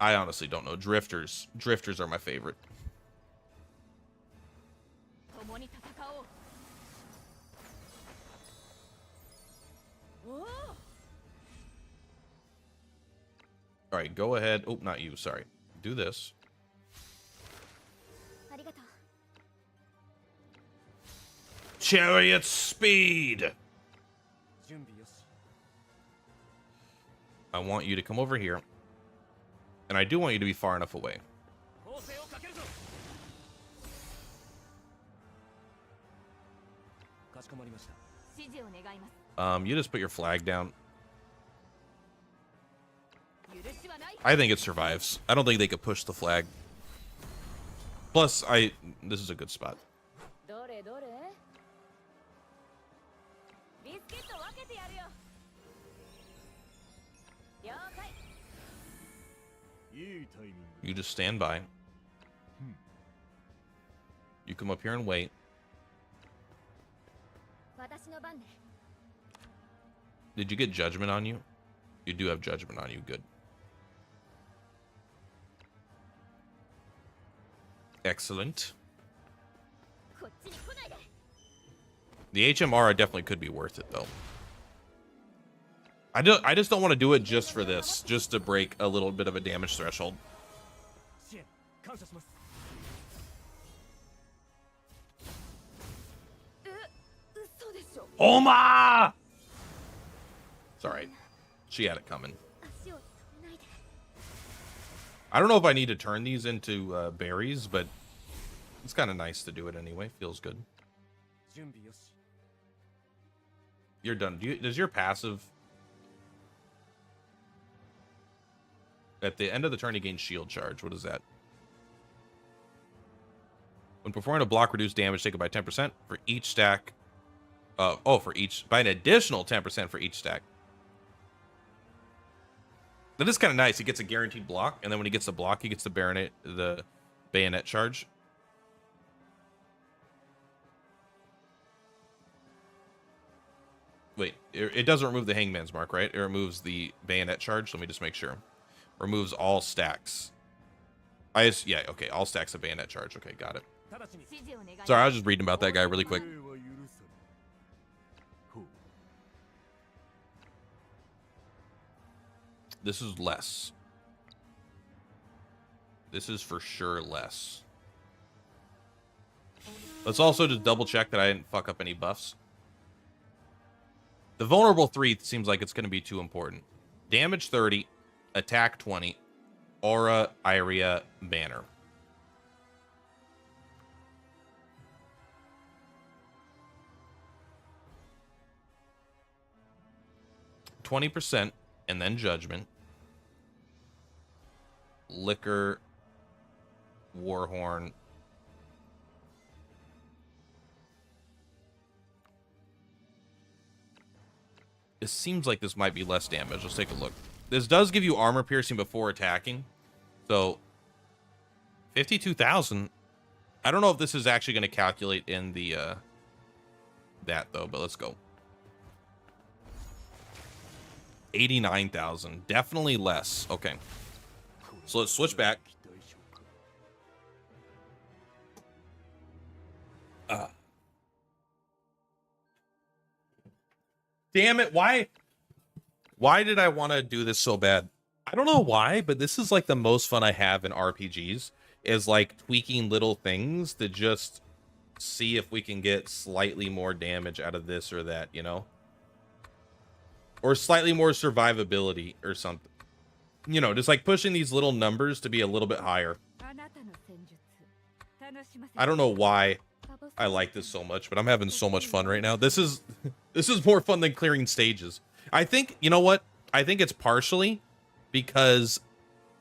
I honestly don't know. Drifters. Drifters are my favorite. All right, go ahead. Oh, not you. Sorry. Do this. Chariot speed. I want you to come over here. And I do want you to be far enough away. You just put your flag down. I think it survives. I don't think they could push the flag. Plus, this is a good spot. You just stand by. You come up here and wait. Did you get judgment on you? You do have judgment on you. Good. Excellent. The HMR definitely could be worth it, though. I just don't want to do it just for this, just to break a little bit of a damage threshold. Oma! It's alright. She had it coming. I don't know if I need to turn these into berries, but it's kind of nice to do it anyway. Feels good. You're done. Does your passive... At the end of the turn, you gain shield charge. What is that? When performing a block, reduce damage taken by 10% for each stack. By an additional 10% for each stack. That is kind of nice. He gets a guaranteed block, and then when he gets the block, he gets the bayonet charge. Wait, it doesn't remove the hangman's mark, right? It removes the bayonet charge. Let me just make sure. Removes all stacks. Yeah, okay, all stacks of bayonet charge. Okay, got it. Sorry, I was just reading about that guy really quick. This is less. This is for sure less. Let's also just double check that I didn't fuck up any buffs. The vulnerable 3 seems like it's going to be too important. Damage 30, attack 20, aura, Iria, banner. %, and then judgment. Liquor, Warhorn. It seems like this might be less damage. Let's take a look. This does give you armor piercing before attacking. So, 52,000. I don't know if this is actually going to calculate in the, that though, but let's go. 89,000. Definitely less. Okay. So let's switch back. Damn it. Why did I want to do this so bad? I don't know why, but this is like the most fun I have in RPGs, is like tweaking little things to just see if we can get slightly more damage out of this or that, you know? Or slightly more survivability or something. You know, just like pushing these little numbers to be a little bit higher. I don't know why I like this so much, but I'm having so much fun right now. This is more fun than clearing stages. I think, you know what? I think it's partially because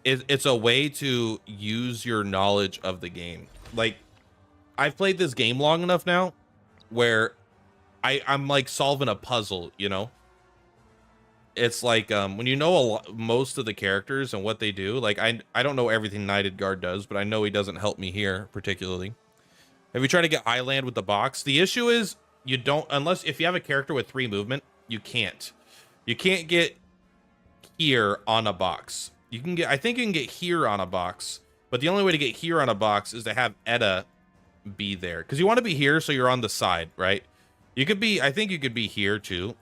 it's a way to use your knowledge of the game. Like, I've played this game long enough now where I'm like solving a puzzle, you know? It's like when you know most of the characters and what they do. Like I don't know everything Knighted Guard does, but I know he doesn't help me here particularly. Have you tried to get Island with the box? The issue is you don't, unless if you have a character with 3 movement, you can't. You can't get here on a box. You can get, I think you can get here on a box, but the only way to get here on a box is to have Edda be there, because you want to be here so you're on the side, right? You could be, I think you could be here too.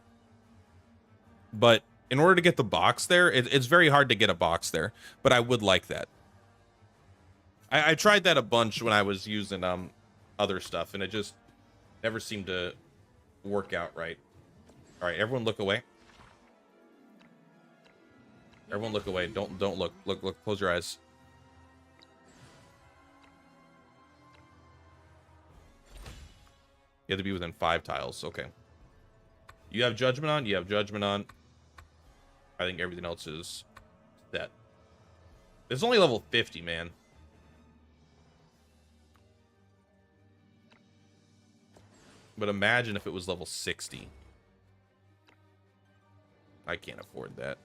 But in order to get the box there, it's very hard to get a box there. But I would like that. I tried that a bunch when I was using other stuff, and it just never seemed to work out right. All right, everyone look away. Everyone look away. Don't look. Look. Close your eyes. You have to be within 5 tiles. Okay. You have Judgment on? You have Judgment on. I think everything else is set. It's only level 50, man. But imagine if it was level 60. I can't afford that.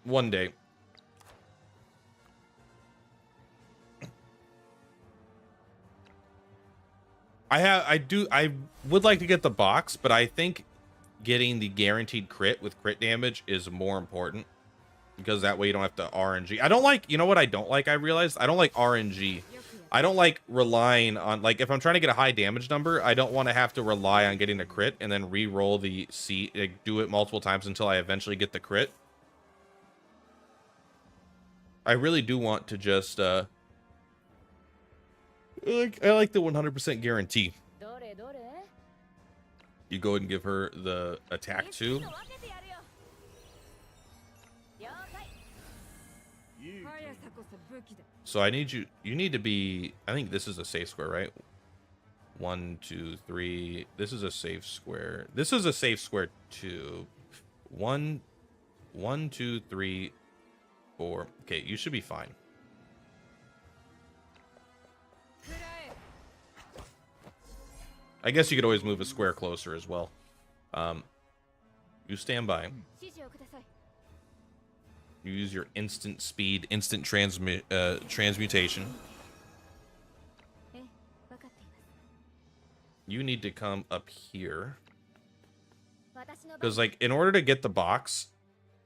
One day. I would like to get the box, but I think getting the guaranteed crit with crit damage is more important. Because that way you don't have to RNG. I don't like, you know what I don't like, I realized? I don't like RNG. I don't like relying on, like, if I'm trying to get a high damage number, I don't want to have to rely on getting a crit and then re-roll the seat, like, do it multiple times until I eventually get the crit. I really do want to just, I like the 100% guarantee. You go ahead and give her the attack too. So I need you need to be, I think this is a safe square, right? 1, 2, 3. This is a safe square. This is a safe square too. 1, 2, 3, 4. Okay, you should be fine. I guess you could always move a square closer as well. You stand by. You use your instant speed, instant transmutation. You need to come up here. Because, like, in order to get the box,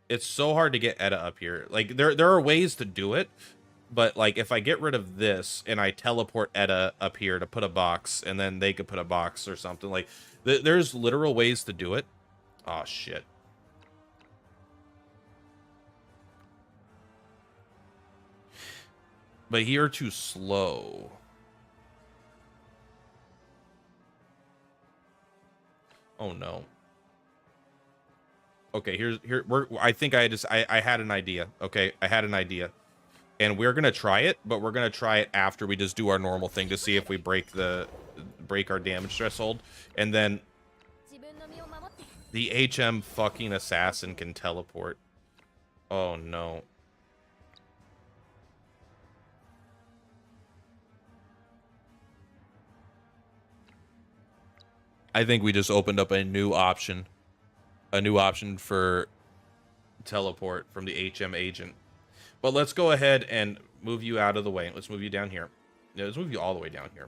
it's so hard to get Etta up here. Like, there are ways to do it, but, like, if I get rid of this and I teleport Etta up here to put a box, and then they could put a box or something, like, there's literal ways to do it. Oh, shit. But you're too slow. Oh no. Okay, I think I had an idea. Okay, I had an idea. And we're gonna try it, but we're gonna try it after we just do our normal thing to see if we break our damage threshold. And then the HM fucking assassin can teleport. Oh no. I think we just opened up a new option. A new option for teleport from the HM agent. But let's go ahead and move you out of the way. Let's move you down here. Yeah, let's move you all the way down here.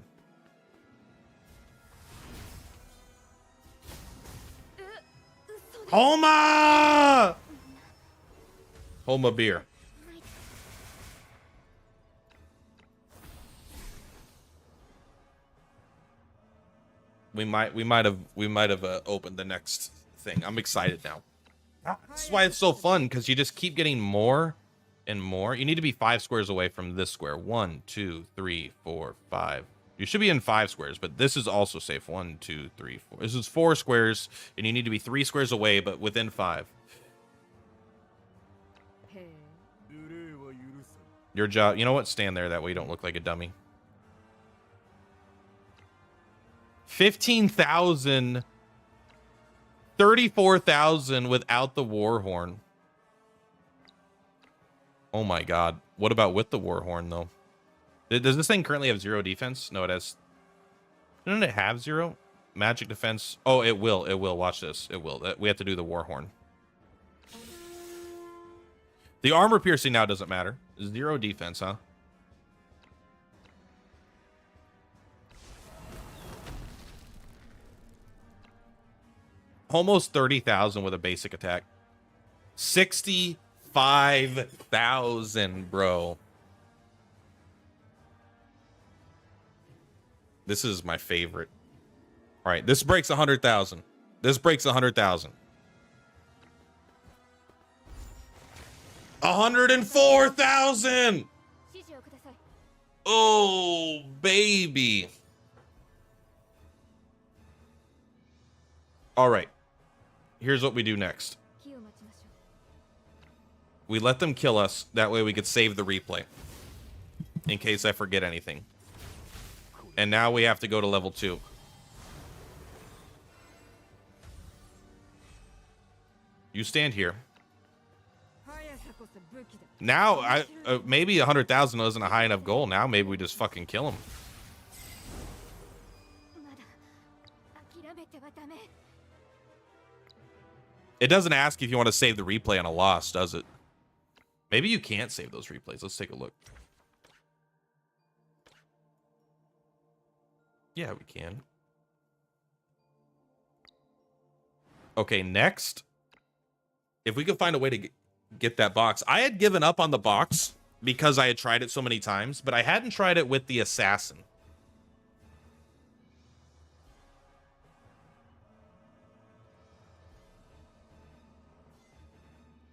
Homa! Homa beer. We might have opened the next thing. I'm excited now. That's why it's so fun, because you just keep getting more and more. You need to be 5 squares away from this square. 1, 2, 3, 4, 5. You should be in 5 squares, but this is also safe. 1, 2, 3, 4. This is 4 squares, and you need to be 3 squares away, but within 5. Your job. You know what? Stand there. That way you don't look like a dummy. 15,000, 34,000 without the war horn. Oh my god. What about with the war horn though? Does this thing currently have 0 defense? No, it has. Doesn't it have 0 magic defense? Oh, it will. It will. Watch this. It will. We have to do the war horn. The armor piercing now doesn't matter. 0 defense, huh? Almost 30,000 with a basic attack. 65,000, bro. This is my favorite. All right, this breaks 100,000. This breaks 100,000. 104,000. Oh, baby. All right. Here's what we do next. We let them kill us. That way we could save the replay. In case I forget anything. And now we have to go to level 2. You stand here. Now, maybe 100,000 wasn't a high enough goal. Now maybe we just fucking kill him. It doesn't ask if you want to save the replay on a loss, does it? Maybe you can't save those replays. Let's take a look. Yeah, we can. Okay, next. If we could find a way to get that box. I had given up on the box because I had tried it so many times, but I hadn't tried it with the assassin.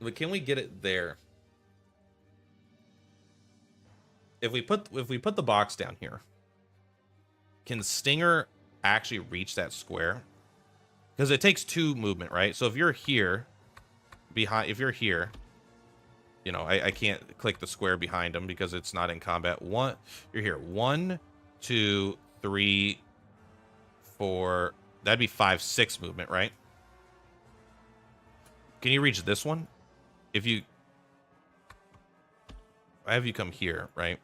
But can we get it there? If we put the box down here, can Stinger actually reach that square? Because it takes 2 movement, right? So if you're here, if you're here, you know, I can't click the square behind him because it's not in combat. You're here. 1, 2, 3, 4. That'd be 5, 6 movement, right? Can you reach this one? If you, I have you come here, right?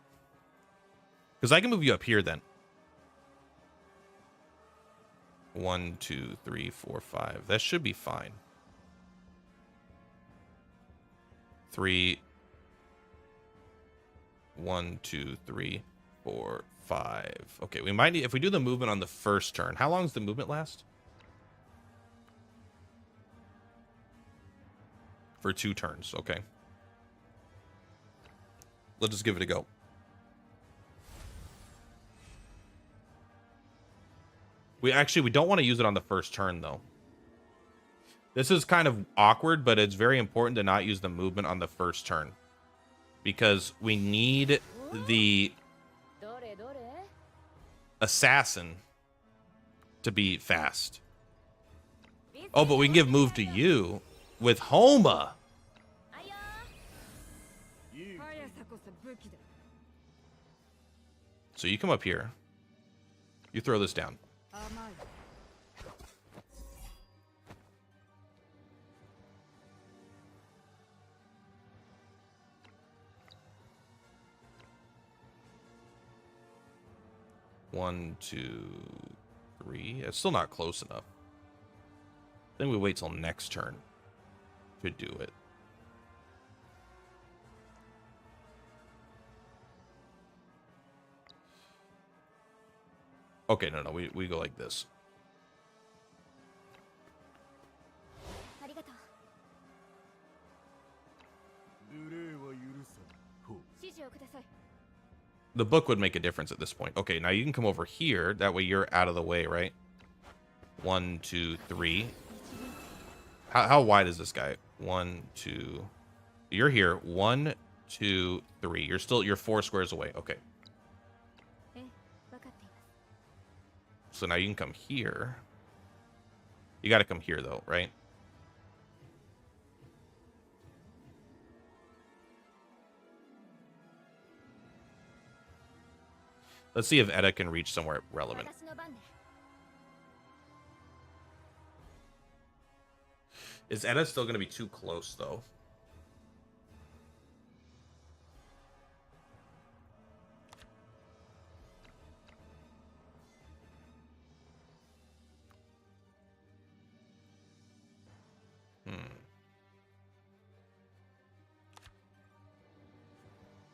Because I can move you up here then. 1, 2, 3, 4, 5. That should be fine. 3. 1, 2, 3, 4, 5. Okay, we might need, if we do the movement on the first turn. How long does the movement last? For 2 turns. Okay. Let's just give it a go. We don't want to use it on the first turn, though. This is kind of awkward, but it's very important to not use the movement on the first turn. Because we need the assassin to be fast. Oh, but we can give move to you with Homa. So you come up here. You throw this down. 1, 2, 3. It's still not close enough. Then we wait till next turn to do it. Okay, no, we go like this. The book would make a difference at this point. Okay, now you can come over here. That way you're out of the way, right? 1, 2, 3. How wide is this guy? 1, 2. You're here. 1, 2, 3. You're 4 squares away. Okay. So now you can come here. You got to come here, though, right? Let's see if Edda can reach somewhere relevant. Is Edda still going to be too close, though?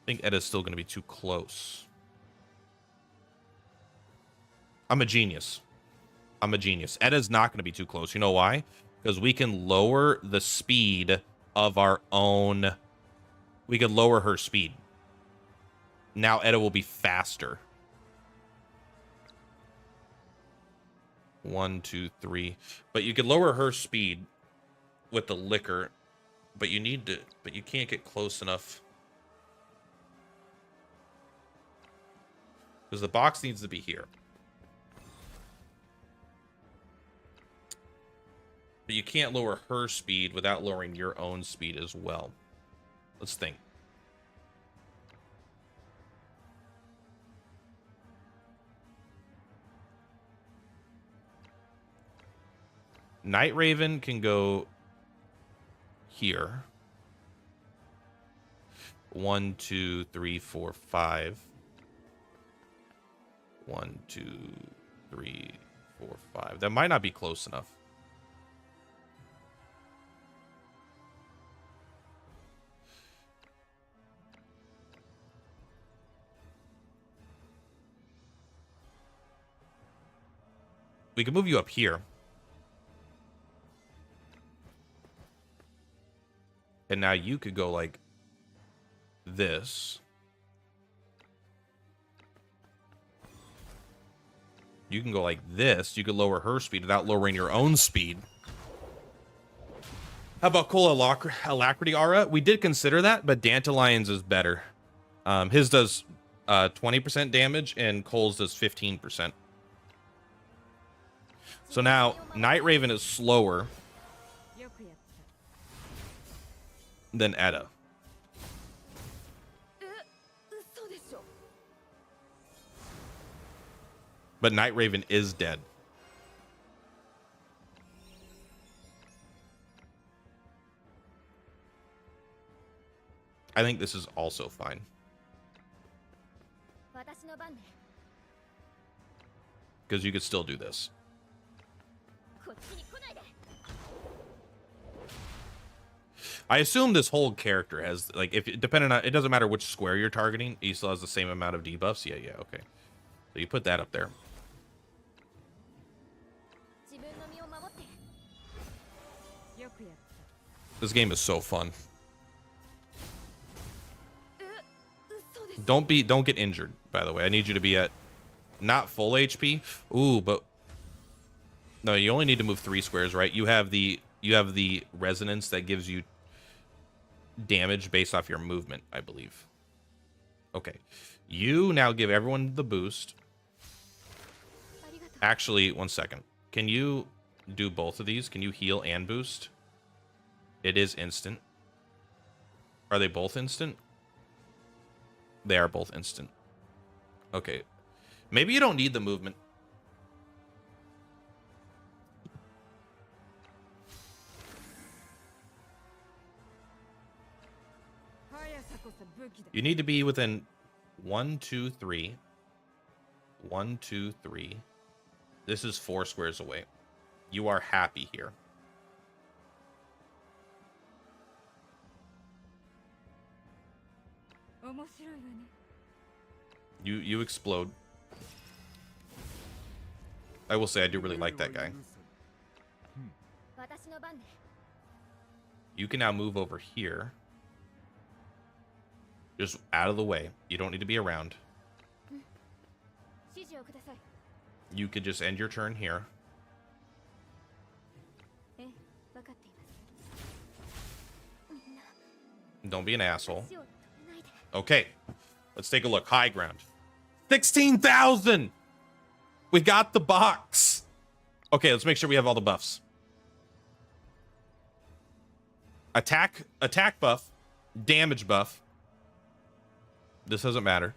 I think Edda's still going to be too close. I'm a genius. Edda's not going to be too close. You know why? Because we can lower the speed of our own. We can lower her speed. Now Edda will be faster. 1, 2, 3. But you can lower her speed with the liquor. But you need to. But you can't get close enough. Because the box needs to be here. But you can't lower her speed without lowering your own speed as well. Let's think. Night Raven can go here. 1, 2, 3, 4, 5. 1, 2, 3, 4, 5. That might not be close enough. We can move you up here. And now you could go like this. You can go like this. You could lower her speed without lowering your own speed. How about Cole Alacrity Aura? We did consider that, but Dandelion's is better. His does 20% damage, and Cole's does 15%. So now, Night Raven is slower than Edda. But Night Raven is dead. I think this is also fine. Because you could still do this. I assume this whole character has, like, if depending on, it doesn't matter which square you're targeting, he still has the same amount of debuffs. Yeah, okay. So you put that up there. This game is so fun. Don't get injured, by the way. I need you to be at not full HP. Ooh, but no, you only need to move 3 squares, right? You have the resonance that gives you damage based off your movement, I believe. Okay. You now give everyone the boost. Actually, 1 second. Can you do both of these? Can you heal and boost? It is instant. Are they both instant? They are both instant. Okay. Maybe you don't need the movement. You need to be within 1, 2, 3. 1, 2, 3. This is 4 squares away. You are happy here. You explode. I will say I do really like that guy. You can now move over here. Just out of the way. You don't need to be around. You could just end your turn here. Don't be an asshole. Okay. Let's take a look. High ground. 16,000! We got the box. Okay, let's make sure we have all the buffs. Attack buff. Damage buff. This doesn't matter.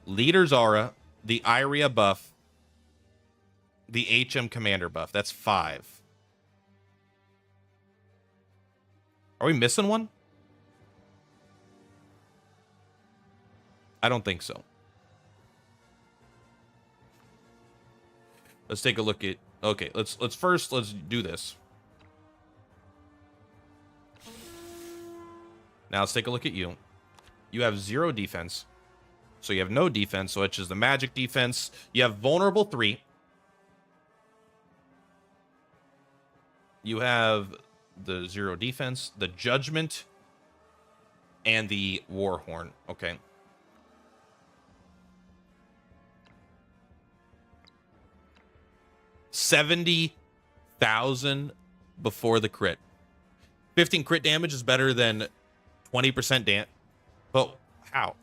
Leader's Aura. The Iria buff. The HM Commander buff. That's 5. Are we missing one? I don't think so. Let's take a look at... Okay, let's do this. Now let's take a look at you. You have 0 defense. So you have no defense, so it's just the magic defense. You have vulnerable 3. You have the 0 defense, the judgment, and the war horn. Okay. $70,000 before the crit. 15 crit damage is better than 20% damage. But how?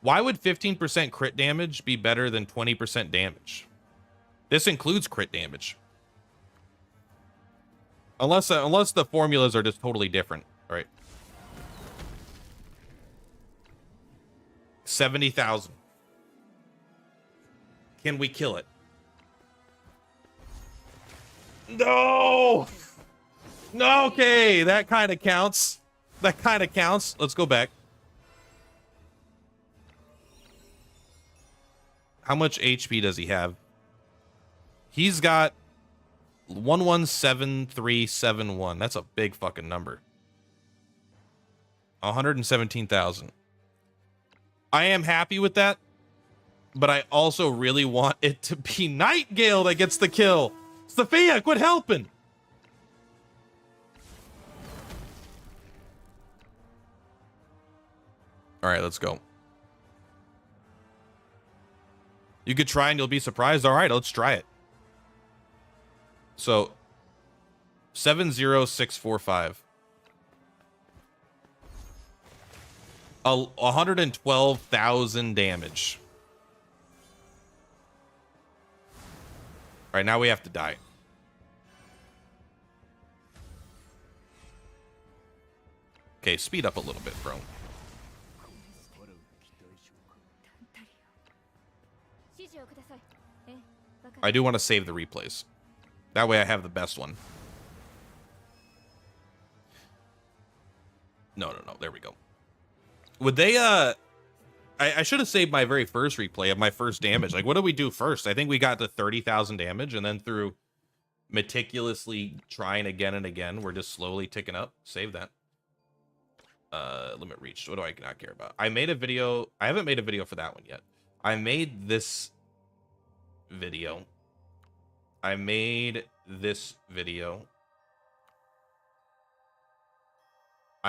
Why would 15% crit damage be better than 20% damage? This includes crit damage. Unless the formulas are just totally different, right? 70,000. Can we kill it? No! No, okay, that kind of counts. That kind of counts. Let's go back. How much HP does he have? He's got 117371. That's a big fucking number. 117,000. I am happy with that, but I also really want it to be Nightgale that gets the kill. Sophia, quit helping. All right, let's go. You could try and you'll be surprised. All right, let's try it. So 70645. 112,000 damage. All right, now we have to die. Okay, speed up a little bit, bro. I do want to save the replays. That way I have the best one. No. There we go. Would they, I should have saved my very first replay of my first damage. Like, what did we do first? I think we got to 30,000 damage, and then through meticulously trying again and again, we're just slowly ticking up. Save that. Limit reached. What do I not care about? I made a video. I haven't made a video for that one yet. I made this video. I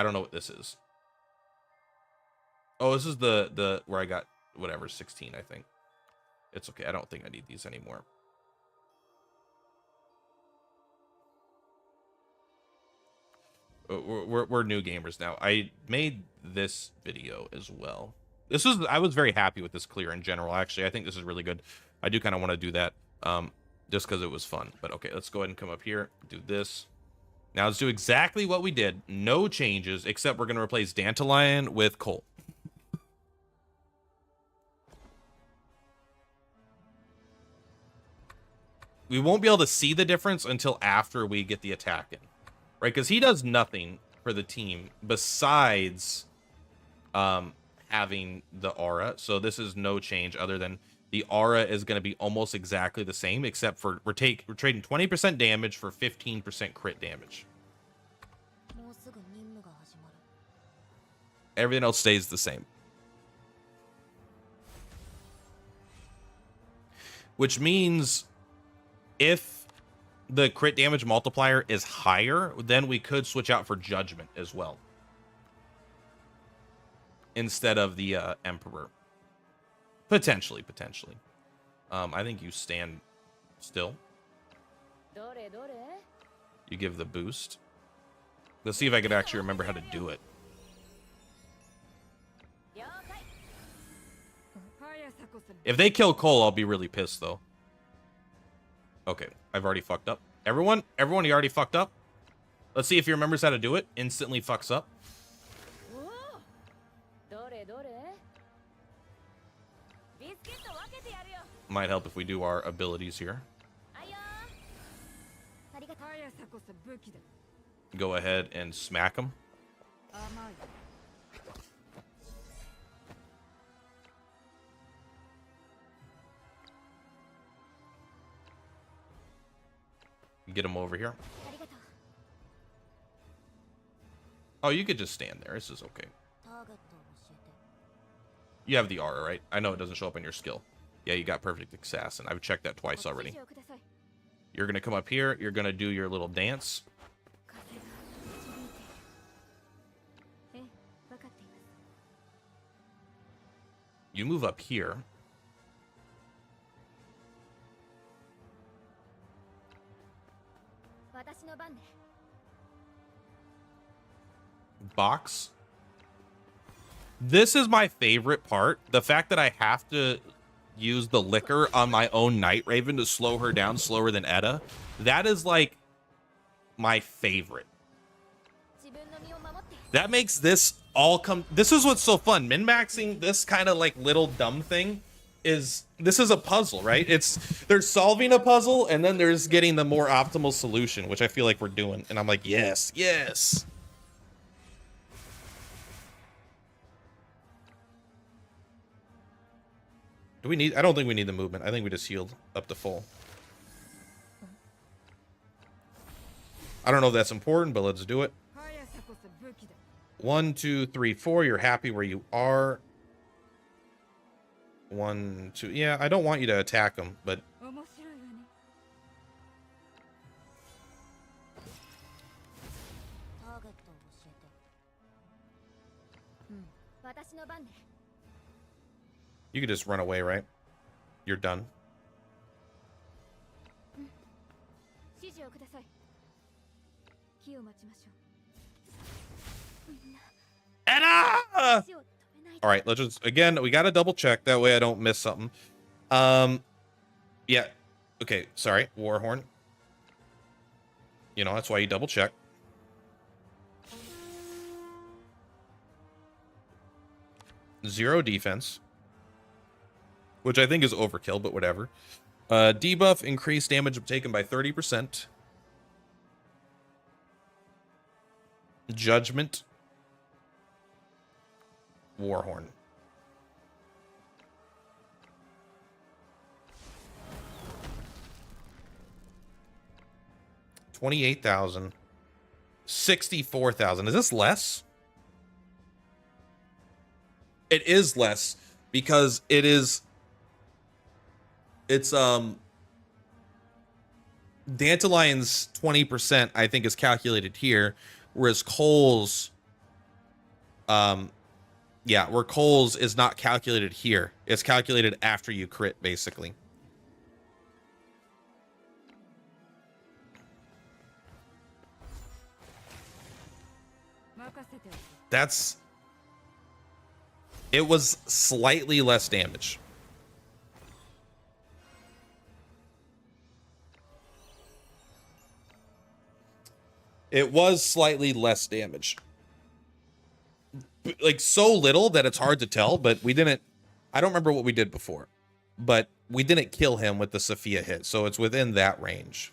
don't know what this is. Oh, this is the where I got whatever 16, I think. It's okay. I don't think I need these anymore. We're new gamers now. I made this video as well. I was very happy with this clear in general. Actually, I think this is really good. I do kind of want to do that just because it was fun. But okay, let's go ahead and come up here, do this. Now let's do exactly what we did. No changes, except we're going to replace Dandelion with Cole. We won't be able to see the difference until after we get the attack in. Right? Because he does nothing for the team besides having the aura. So this is no change other than the aura is going to be almost exactly the same, except for we're trading 20% damage for 15% crit damage. Everything else stays the same. Which means if the crit damage multiplier is higher, then we could switch out for Judgment as well. Instead of the Emperor. Potentially. I think you stand still. You give the boost. Let's see if I could actually remember how to do it. If they kill Cole, I'll be really pissed, though. Okay, I've already fucked up. Everyone, you already fucked up? Let's see if he remembers how to do it. Instantly fucks up. Might help if we do our abilities here. Go ahead and smack him. Get him over here. Oh, you could just stand there. This is okay. You have the aura, right? I know it doesn't show up in your skill. Yeah, you got perfect assassin. I've checked that twice already. You're going to come up here. You're going to do your little dance. You move up here. Box. This is my favorite part. The fact that I have to use the liquor on my own Night Raven to slow her down slower than Edda. That is like my favorite. That makes this all come. This is what's so fun. Min-maxing this kind of like little dumb thing is this is a puzzle, right? There's solving a puzzle and then there's getting the more optimal solution, which I feel like we're doing. And I'm like, yes. Do we need... I don't think we need the movement. I think we just healed up to full. I don't know if that's important, but let's do it. 1, 2, 3, 4. You're happy where you are. 1, 2. Yeah, I don't want you to attack him, but... You could just run away, right? You're done. Anna! All right, let's just... Again, we got to double check. That way I don't miss something. Yeah. Okay, sorry. Warhorn. You know, that's why you double check. Zero defense. Which I think is overkill, but whatever. Debuff, increased damage taken by 30%. Judgment. Warhorn. $28,000. $64,000. Is this less? It is less because it's Dandelion's 20% I think is calculated here, whereas Cole's where Cole's is not calculated here. It's calculated after you crit, basically. It was slightly less damage. It was slightly less damage. Like, so little that it's hard to tell, but we didn't... I don't remember what we did before. But we didn't kill him with the Sophia hit, so it's within that range.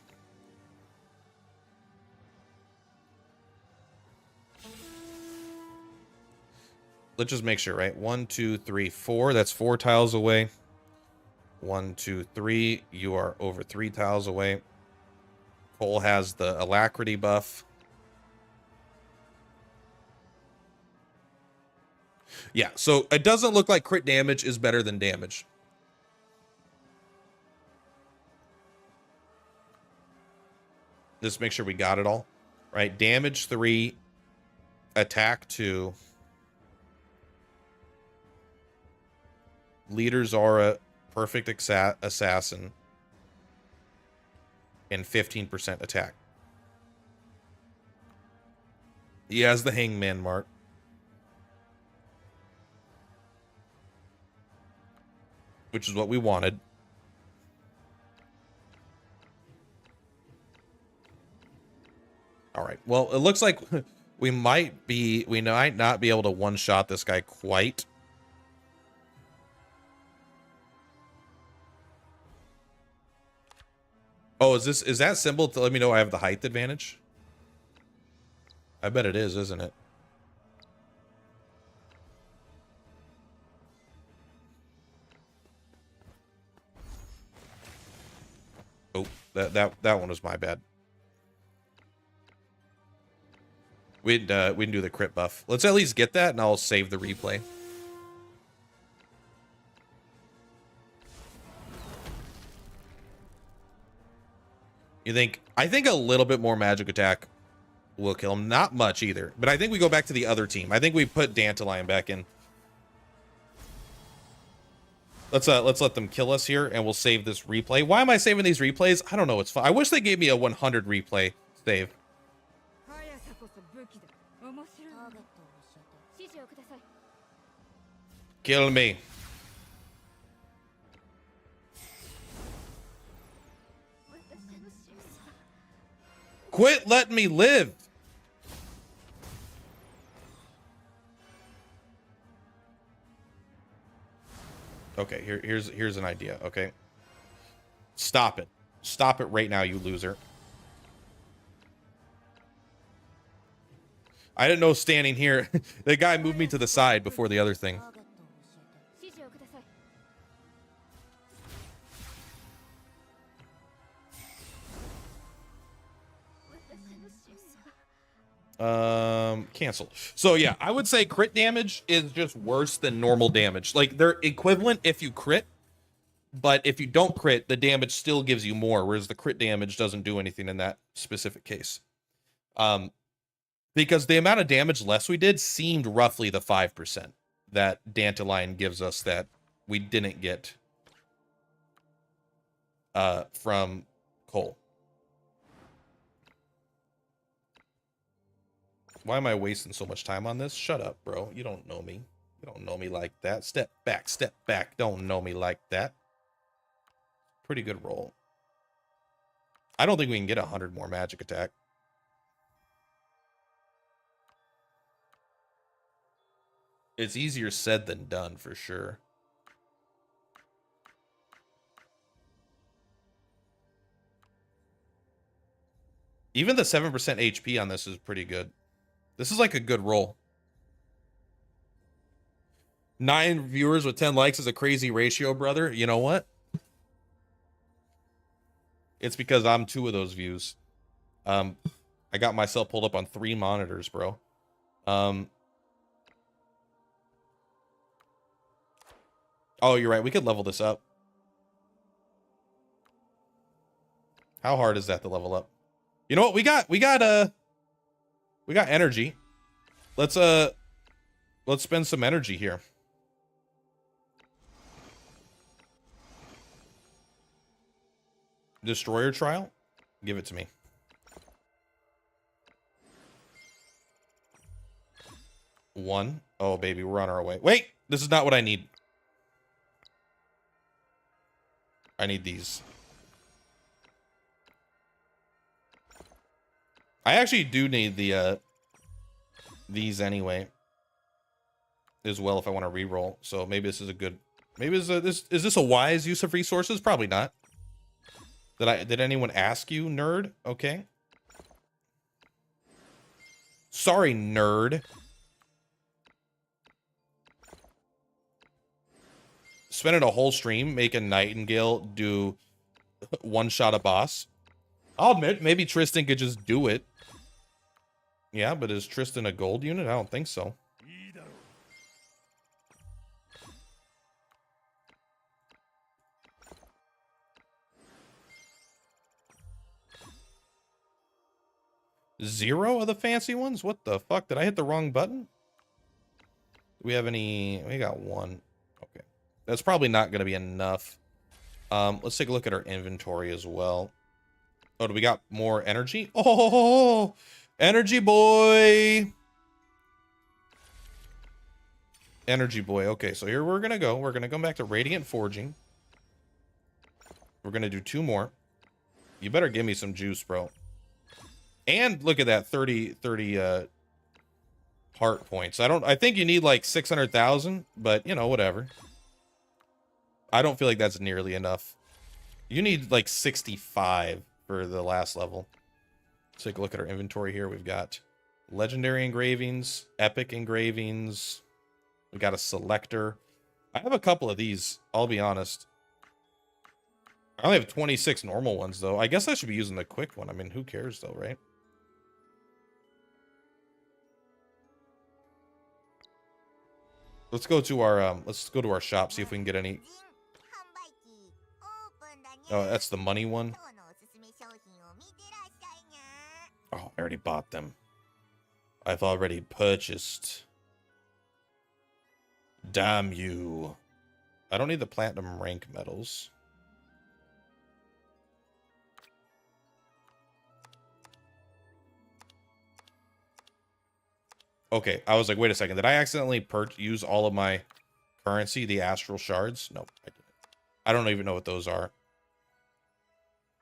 Let's just make sure, right? 1, 2, 3, 4. That's 4 tiles away. 1, 2, 3. You are over 3 tiles away. Cole has the alacrity buff. Yeah, so it doesn't look like crit damage is better than damage. Just make sure we got it all. Right, damage 3, attack 2. Leader Zara, perfect assassin, and 15% attack. He has the hangman mark. Which is what we wanted. All right. Well, it looks like we might not be able to one-shot this guy quite. Oh, is that symbol to let me know I have the height advantage? I bet it is, isn't it? Oh, that one was my bad. We didn't do the crit buff. Let's at least get that, and I'll save the replay. You think? I think a little bit more magic attack will kill him. Not much either, but I think we go back to the other team. I think we put Dandelion back in. Let's let them kill us here, and we'll save this replay. Why am I saving these replays? I don't know. It's fun. I wish they gave me a 100 replay save. Kill me. Quit letting me live. Okay, here's an idea, okay? Stop it. Stop it right now, you loser. I didn't know standing here. The guy moved me to the side before the other thing. Cancel. So yeah, I would say crit damage is just worse than normal damage. Like they're equivalent if you crit, but if you don't crit, the damage still gives you more, whereas the crit damage doesn't do anything in that specific case. Because the amount of damage less we did seemed roughly the 5% that Dandelion gives us that we didn't get from Cole. Why am I wasting so much time on this? Shut up, bro. You don't know me. You don't know me like that. Step back, step back. Don't know me like that. Pretty good roll. I don't think we can get 100 more magic attack. It's easier said than done, for sure. Even the 7% HP on this is pretty good. This is like a good roll. 9 viewers with 10 likes is a crazy ratio, brother. You know what? It's because I'm 2 of those views. I got myself pulled up on 3 monitors, bro. Oh, you're right. We could level this up. How hard is that to level up? You know what? We got energy. Let's spend some energy here. Destroyer trial? Give it to me. One. Oh, baby, we're on our way. Wait, this is not what I need. I need these. I actually do need the these anyway as well if I want to re-roll. So maybe this is a good. Maybe is this a wise use of resources? Probably not. Did anyone ask you, nerd? Okay. Sorry, nerd. Spending a whole stream making Nightingale do one-shot a boss. I'll admit, maybe Tristan could just do it. Yeah, but is Tristan a gold unit? I don't think so. Zero of the fancy ones? What the fuck? Did I hit the wrong button? Do we have any? We got one. Okay. That's probably not going to be enough. Let's take a look at our inventory as well. Oh, do we got more energy? Oh, energy boy. Energy boy. Okay, so here we're going to go. We're going to go back to Radiant Forging. We're going to do 2 more. You better give me some juice, bro. And look at that, 30 heart points. I think you need like 600,000, but you know, whatever. I don't feel like that's nearly enough. You need like 65 for the last level. Let's take a look at our inventory here. We've got legendary engravings, epic engravings. We've got a selector. I have a couple of these, I'll be honest. I only have 26 normal ones though. I guess I should be using the quick one. I mean, who cares though, right? Let's go to our shop, see if we can get any. Oh, that's the money one. Oh, I already bought them. I've already purchased. Damn you. I don't need the platinum rank medals. Okay, I was like, wait a second. Did I accidentally use all of my currency, the astral shards? No, I didn't. I don't even know what those are.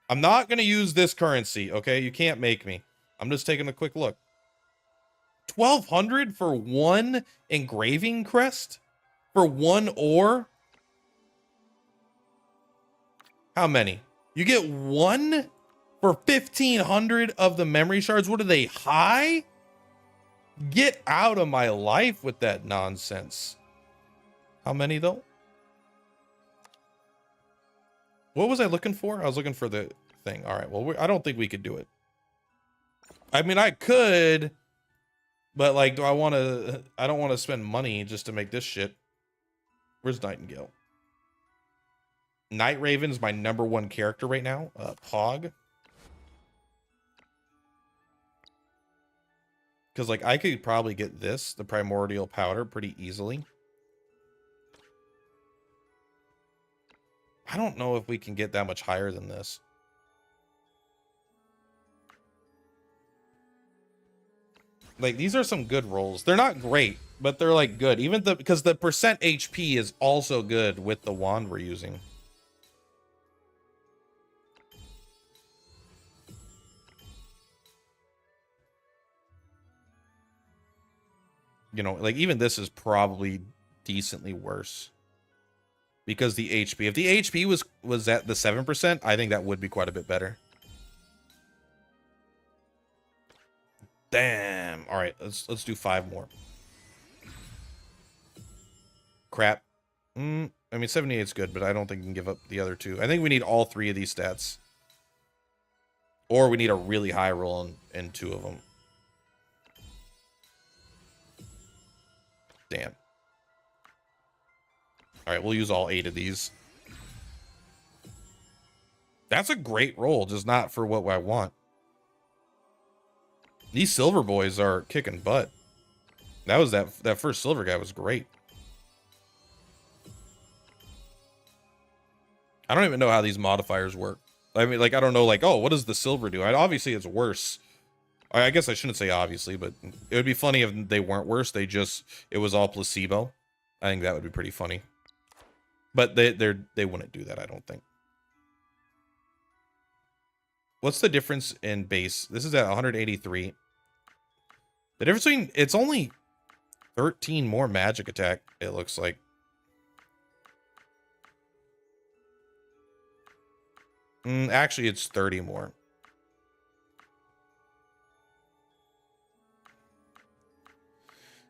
I'm not going to use this currency, okay? You can't make me. I'm just taking a quick look. 1,200 for one engraving crest? For one ore? How many? You get one for 1,500 of the memory shards? What are they, high? Get out of my life with that nonsense. How many, though? What was I looking for? I was looking for the thing. All right, well, I don't think we could do it. I mean, I could, But like, do I want to? I don't want to spend money just to make this shit. Where's Nightingale? Night Raven's my #1 character right now. Pog. Because like I could probably get this, the Primordial Powder, pretty easily. I don't know if we can get that much higher than this. Like, these are some good rolls. They're not great, but they're like good. Even because the percent HP is also good with the wand we're using. You know, like even this is probably decently worse. Because the HP. If the HP was at the 7%, I think that would be quite a bit better. Damn. All right, let's do 5 more. Crap. I mean, 78 is good, but I don't think we can give up the other 2. I think we need all 3 of these stats. Or we need a really high roll in 2 of them. Damn. All right, we'll use all 8 of these. That's a great roll, just not for what I want. These silver boys are kicking butt. That was that first silver guy was great. I don't even know how these modifiers work. I mean, like, I don't know, like, oh, what does the silver do? Obviously, it's worse. I guess I shouldn't say obviously, but it would be funny if they weren't worse. It was all placebo. I think that would be pretty funny. But they wouldn't do that, I don't think. What's the difference in base? This is at 183. The difference between, it's only 13 more magic attack, it looks like. Actually, it's 30 more.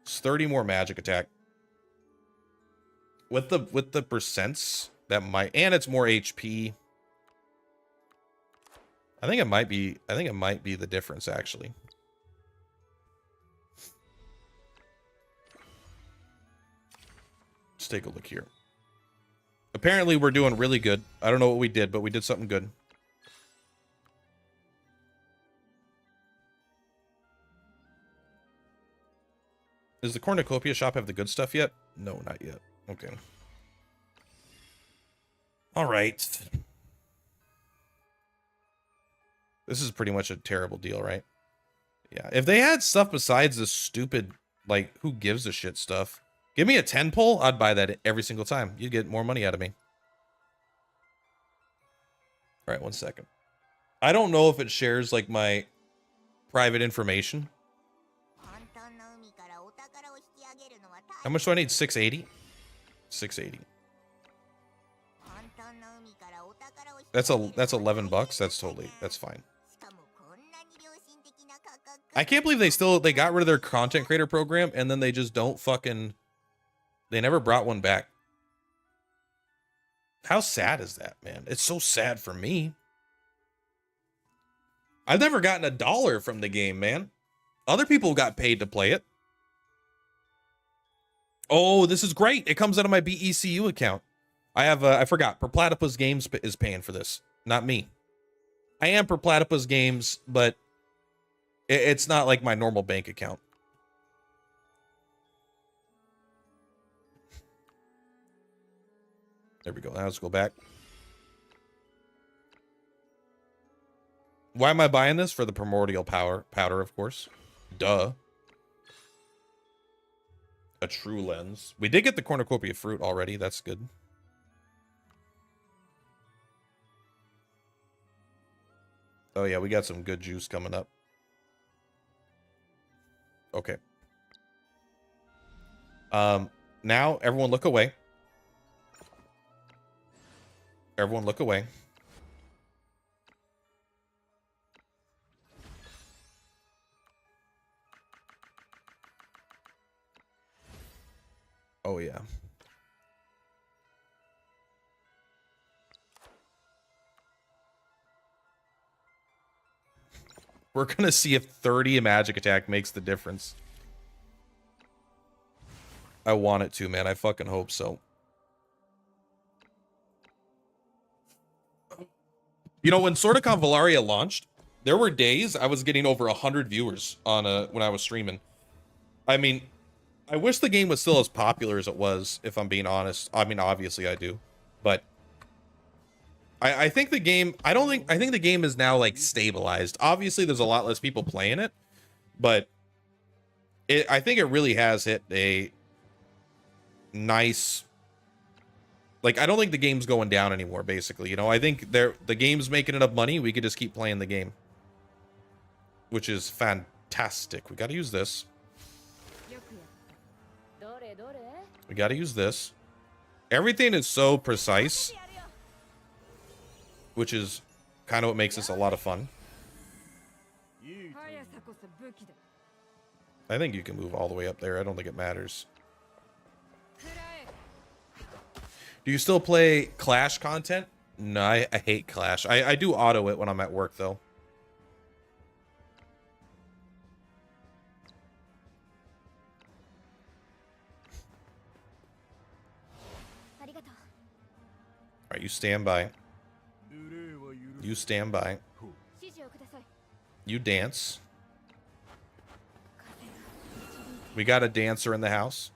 It's 30 more magic attack. With the percents, that might, and it's more HP. I think it might be the difference, actually. Let's take a look here. Apparently, we're doing really good. I don't know what we did, but we did something good. Does the cornucopia shop have the good stuff yet? No, not yet. Okay. All right. This is pretty much a terrible deal, right? Yeah. If they had stuff besides this stupid, like, who gives a shit stuff. Give me a 10 pull, I'd buy that every single time. You'd get more money out of me. All right, 1 second. I don't know if it shares, like, my private information. How much do I need? 680? 680. That's 11 bucks. That's fine. I can't believe they got rid of their content creator program and then they just don't fucking, they never brought one back. How sad is that, man? It's so sad for me. I've never gotten $1 from the game, man. Other people got paid to play it. Oh, this is great. It comes out of my BECU account. I forgot. Per Platypus Games is paying for this, not me. I am Per Platypus Games, but it's not like my normal bank account. There we go. Now let's go back. Why am I buying this? For the primordial powder, of course. Duh. A true lens. We did get the cornucopia fruit already. That's good. Oh yeah, we got some good juice coming up. Okay. Now everyone look away. Everyone look away. Oh yeah. We're gonna see if 30 magic attack makes the difference. I want it to, man. I fucking hope so. You know, when Sword of Convallaria launched, there were days I was getting over 100 viewers on when I was streaming. I mean, I wish the game was still as popular as it was, if I'm being honest. I mean, obviously I do. But I think the game, I think the game is now, like, stabilized. Obviously, there's a lot less people playing it. But I think it really has hit a nice... Like, I don't think the game's going down anymore, basically. You know, I think the game's making enough money, we could just keep playing the game. Which is fantastic. We gotta use this. We gotta use this. Everything is so precise. Which is kind of what makes this a lot of fun. I think you can move all the way up there. I don't think it matters. Do you still play Clash content? No, I hate Clash. I do auto it when I'm at work, though. Alright, you stand by. You stand by. You dance. We got a dancer in the house.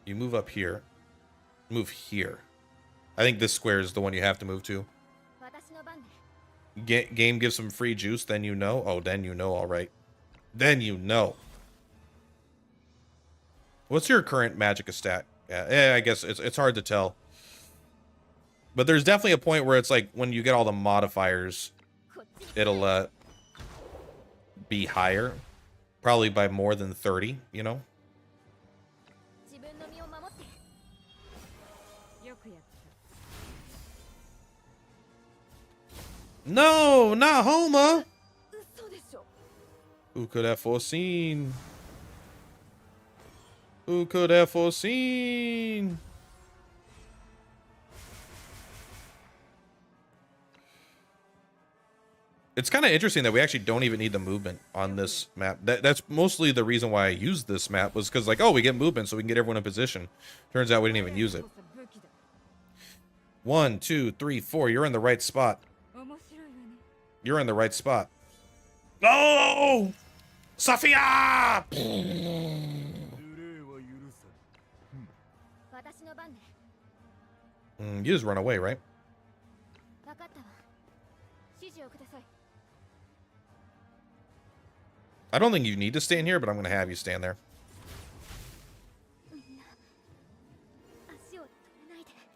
You move up here. Move here. I think this square is the one you have to move to. Game gives some free juice, then you know. Oh, then you know, alright. Then you know. What's your current Magicka stat? Yeah, I guess it's hard to tell. But there's definitely a point where it's like, when you get all the modifiers, it'll be higher. Probably by more than 30, you know? No, not Homa. Who could have foreseen? Who could have foreseen? It's kind of interesting that we actually don't even need the movement on this map. That's mostly the reason why I used this map, was because, like, oh, we get movement so we can get everyone in position. Turns out we didn't even use it. 1, 2, 3, 4. You're in the right spot. You're in the right spot. Oh! Sophia! You just run away, right? I don't think you need to stand here, but I'm going to have you stand there.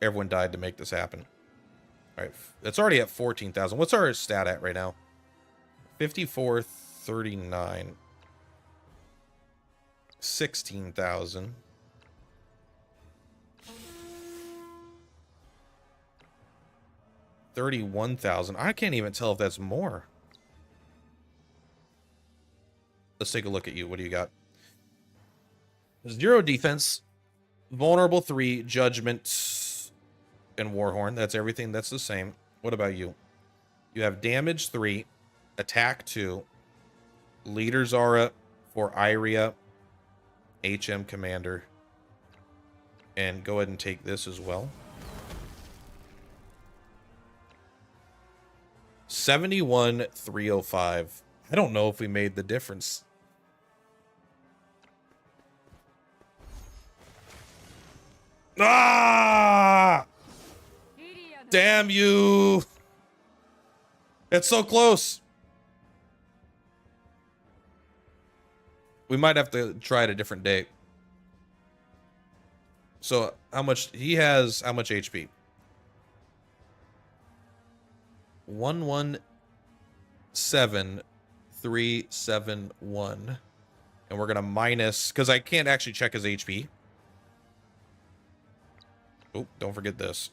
Everyone died to make this happen. Alright, it's already at 14,000. What's our stat at right now? 5439. 16,000. 31,000. I can't even tell if that's more. Let's take a look at you. What do you got? 0 defense, vulnerable 3, judgment, and warhorn. That's everything. That's the same. What about you? You have damage 3, attack 2, leader's aura for Iria, HM commander, and go ahead and take this as well. 71,305. I don't know if we made the difference. Ah! Damn you! It's so close. We might have to try it a different day. So, how much he has? How much HP? 117,371. And we're gonna minus, because I can't actually check his HP. Oh, don't forget this.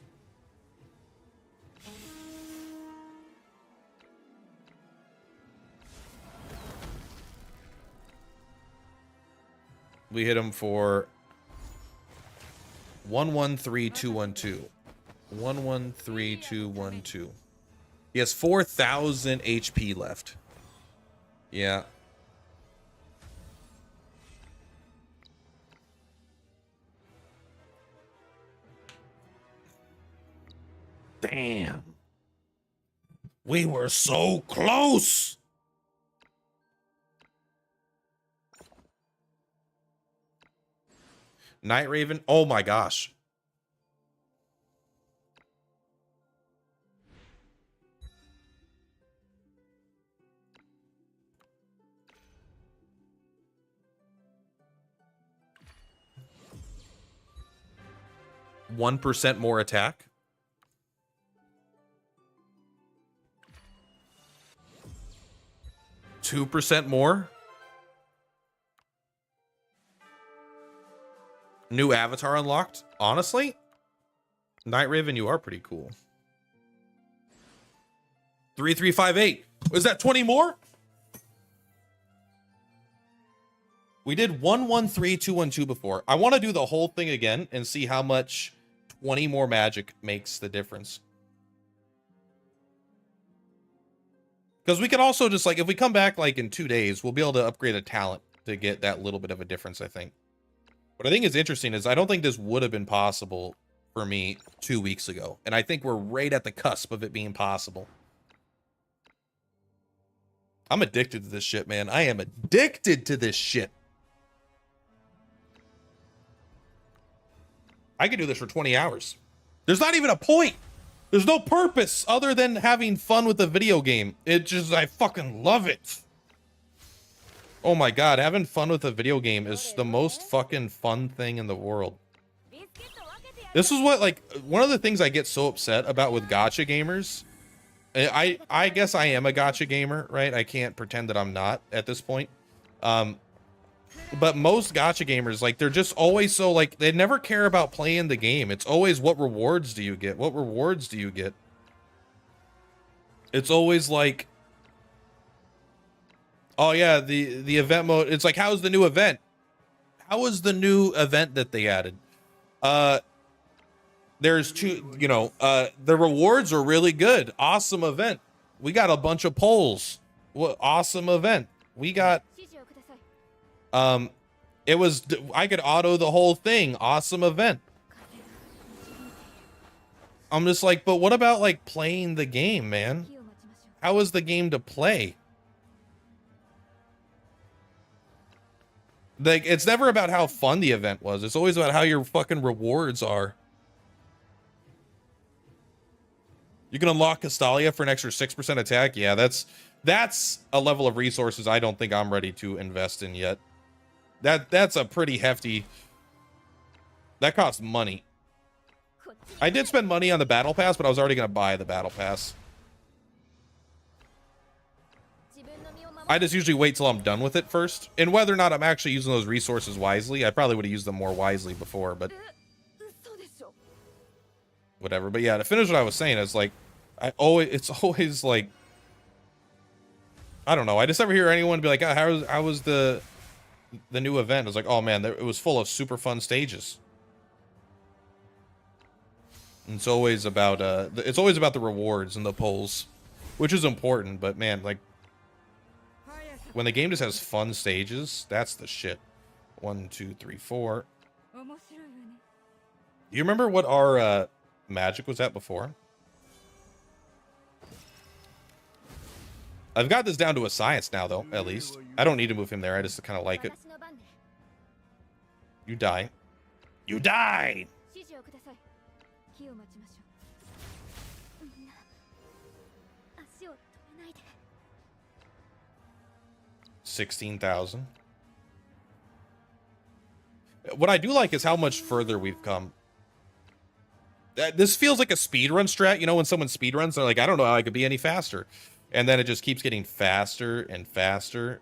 We hit him for 113,212. 113,212. He has 4,000 HP left. Yeah. Damn. We were so close. Night Raven. Oh my gosh. %1 more attack. $2 more. New avatar unlocked. Honestly, Night Raven, you are pretty cool. 3358. Was that 20 more? We did 113212 before. I want to do the whole thing again and see how much 20 more magic makes the difference. Because we could also just, like, if we come back, like, in 2 days, we'll be able to upgrade a talent to get that little bit of a difference, I think. What I think is interesting is I don't think this would have been possible for me 2 weeks ago. And I think we're right at the cusp of it being possible. I'm addicted to this shit, man. I am addicted to this shit. I could do this for 20 hours. There's not even a point. There's no purpose other than having fun with the video game. It just, I fucking love it. Oh my god, having fun with a video game is the most fucking fun thing in the world. This is what, like, one of the things I get so upset about with gacha gamers. I guess I am a gacha gamer, right? I can't pretend that I'm not at this point. But most gacha gamers, like, they're just always so, like, they never care about playing the game. It's always, what rewards do you get? What rewards do you get? It's always like, oh yeah, the event mode. It's like, how's the new event? How was the new event that they added? There's two, you know, the rewards are really good. Awesome event. We got a bunch of polls. What awesome event. We got, it was, I could auto the whole thing. Awesome event. I'm just like, but what about, like, playing the game, man? How is the game to play? Like, it's never about how fun the event was. It's always about how your fucking rewards are. You can unlock Castalia for an extra 6% attack. Yeah, that's a level of resources I don't think I'm ready to invest in yet. That's a pretty hefty. That costs money. I did spend money on the battle pass, but I was already gonna buy the battle pass. I just usually wait till I'm done with it first. And whether or not I'm actually using those resources wisely, I probably would have used them more wisely before, but whatever. But yeah, to finish what I was saying, it's like, it's always like, I don't know. I just never hear anyone be like, oh, how was the new event? It's like, oh man, it was full of super fun stages. And it's always about the rewards and the polls, which is important. But man, like, when the game just has fun stages, that's the shit. 1, 2, 3, 4. Do you remember what our magic was at before? I've got this down to a science now, though, at least. I don't need to move him there. I just kind of like it. You die. You die! 16,000. What I do like is how much further we've come. This feels like a speedrun strat. You know, when someone speedruns, they're like, I don't know how I could be any faster. And then it just keeps getting faster and faster.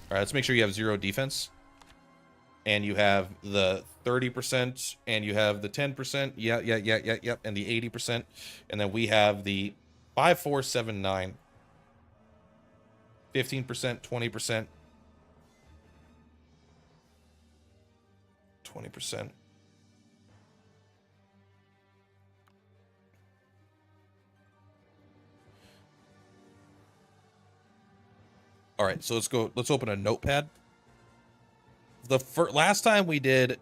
All right, let's make sure you have 0 defense. And you have the 30%, and you have the 10%. Yeah, and the 80%. And then we have the 5479. 15%, 20%. 20%. All right, so let's go. Let's open a notepad. Last time we did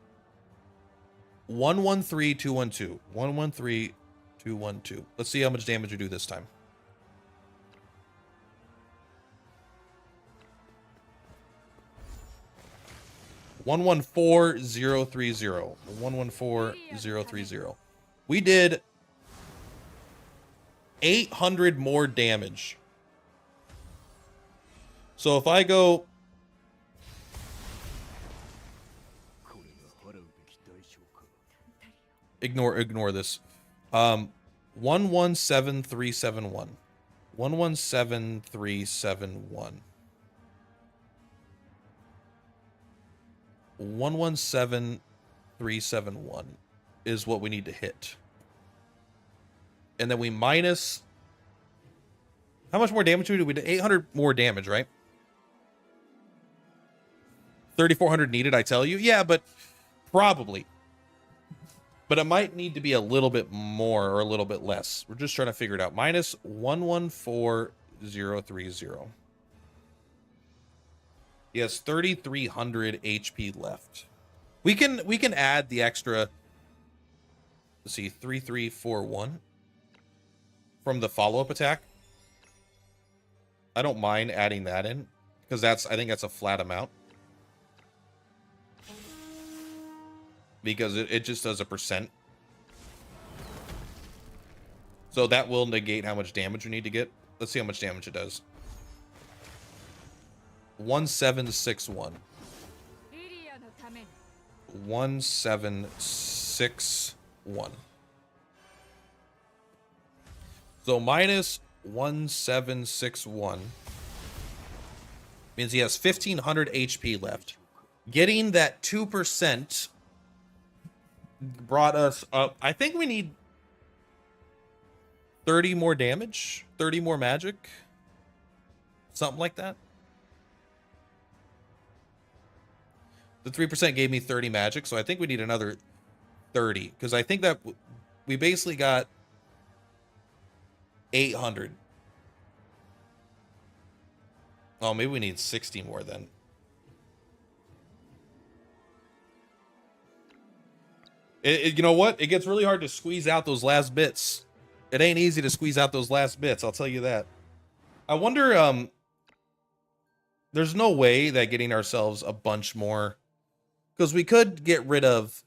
113212. 113212. Let's see how much damage we do this time. One 114030. 114030. We did 800 more damage. So if I go ignore this. 117371. 117371. 117371 is what we need to hit. And then we minus, how much more damage do we do? 800 more damage, right? 3,400 needed, I tell you. Yeah, but probably. But it might need to be a little bit more or a little bit less. We're just trying to figure it out. Minus 114030. He has 3,300 HP left. We can add the extra. Let's see, 3341 from the follow-up attack. I don't mind adding that in because I think that's a flat amount. Because it just does a percent. So that will negate how much damage we need to get. Let's see how much damage it does. 1761. 1761. So minus 1761 means he has 1,500 HP left. Getting that 2% brought us up. I think we need 30 more damage, 30 more magic, something like that. The 3% gave me 30 magic, so I think we need another 30 because I think that we basically got 800. Oh, maybe we need 60 more then. You know what? It gets really hard to squeeze out those last bits. It ain't easy to squeeze out those last bits, I'll tell you that. I wonder, there's no way that getting ourselves a bunch more, because we could get rid of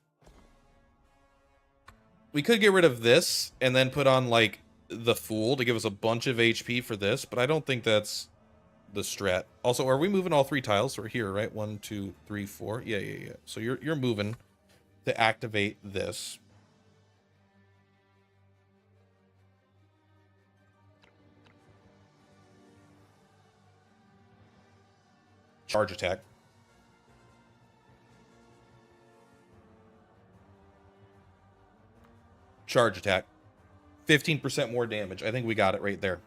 this and then put on like the Fool to give us a bunch of HP for this, but I don't think that's the strat. Also, are we moving all 3 tiles? We're here, right? 1, 2, 3, 4. Yeah. So you're moving to activate this. Charge attack. Charge attack. 15% more damage. I think we got it right there.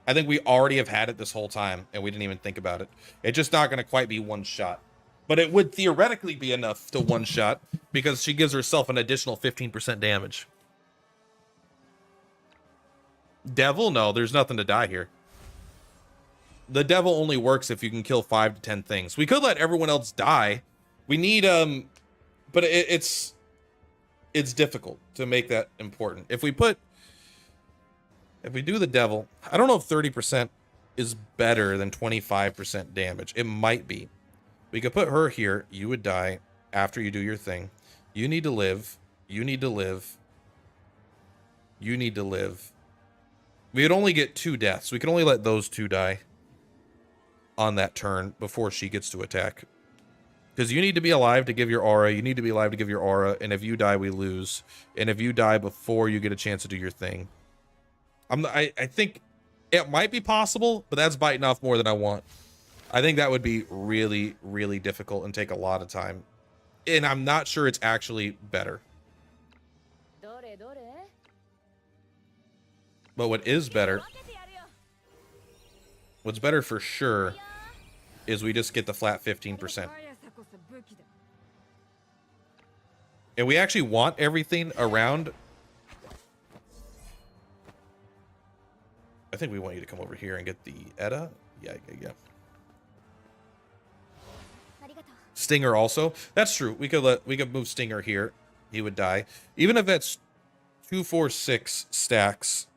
I think we already have had it this whole time, and we didn't even think about it. It's just not going to quite be one shot. But it would theoretically be enough to one shot, because she gives herself an additional 15% damage. Devil? No, there's nothing to die here. The devil only works if you can kill 5 to 10 things. We could let everyone else die. We need, but it's difficult to make that important. If we do the devil, I don't know if 30% is better than 25% damage. It might be. We could put her here. You would die after you do your thing. You need to live. You need to live. You need to live. We would only get 2 deaths. We can only let those 2 die on that turn before she gets to attack. Because you need to be alive to give your aura. You need to be alive to give your aura. And if you die, we lose. And if you die before you get a chance to do your thing. I think it might be possible, but that's biting off more than I want. I think that would be really, really difficult and take a lot of time. And I'm not sure it's actually better. But what is better, what's better for sure, is we just get the flat 15%. And we actually want everything around. I think we want you to come over here and get the Edda. Yeah. Stinger also. That's true. We could move Stinger here. He would die. Even if that's 2, 4, 6 stacks.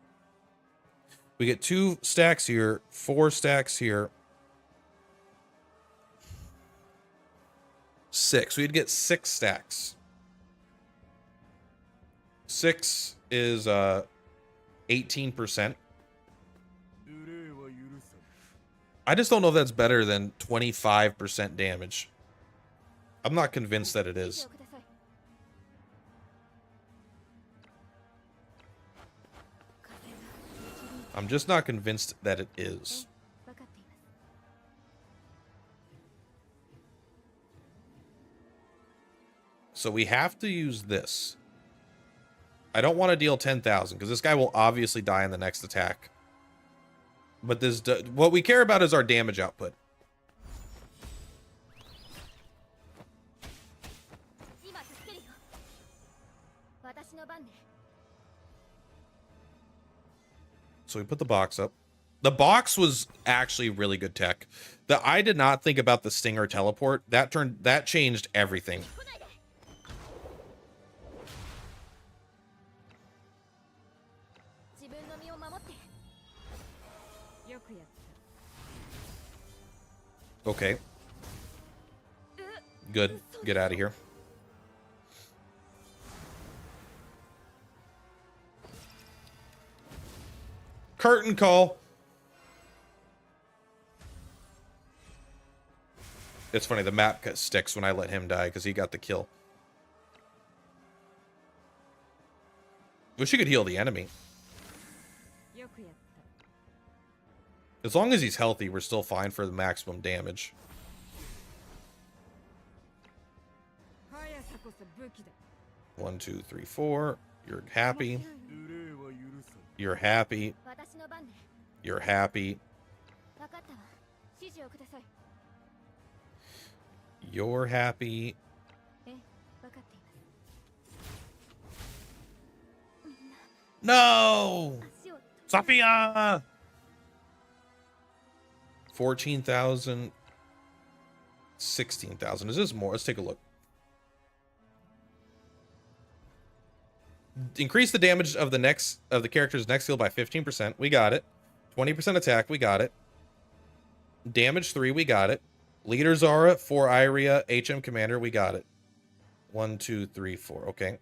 We get 2 stacks here, 4 stacks here. 6. We'd get 6 stacks. 6 is 18%. I just don't know if that's better than 25% damage. I'm not convinced that it is. I'm just not convinced that it is. So we have to use this. I don't want to deal 10,000 because this guy will obviously die in the next attack. But this, what we care about is our damage output. So we put the box up. The box was actually really good tech. I did not think about the Stinger teleport. That changed everything. Okay. Good. Get out of here. Curtain call. It's funny, the map sticks when I let him die because he got the kill. Wish he could heal the enemy. As long as he's healthy, we're still fine for the maximum damage. One, 2, 3, 4. You're happy. You're happy. You're happy. You're happy. No! Sophia! 14,000. 16,000. Is this more? Let's take a look. Increase the damage of the character's next skill by 15%. We got it. 20% attack. We got it. Damage 3. We got it. Leader Zara for Iria, HM Commander. We got it. 1, 2, 3, 4. Okay.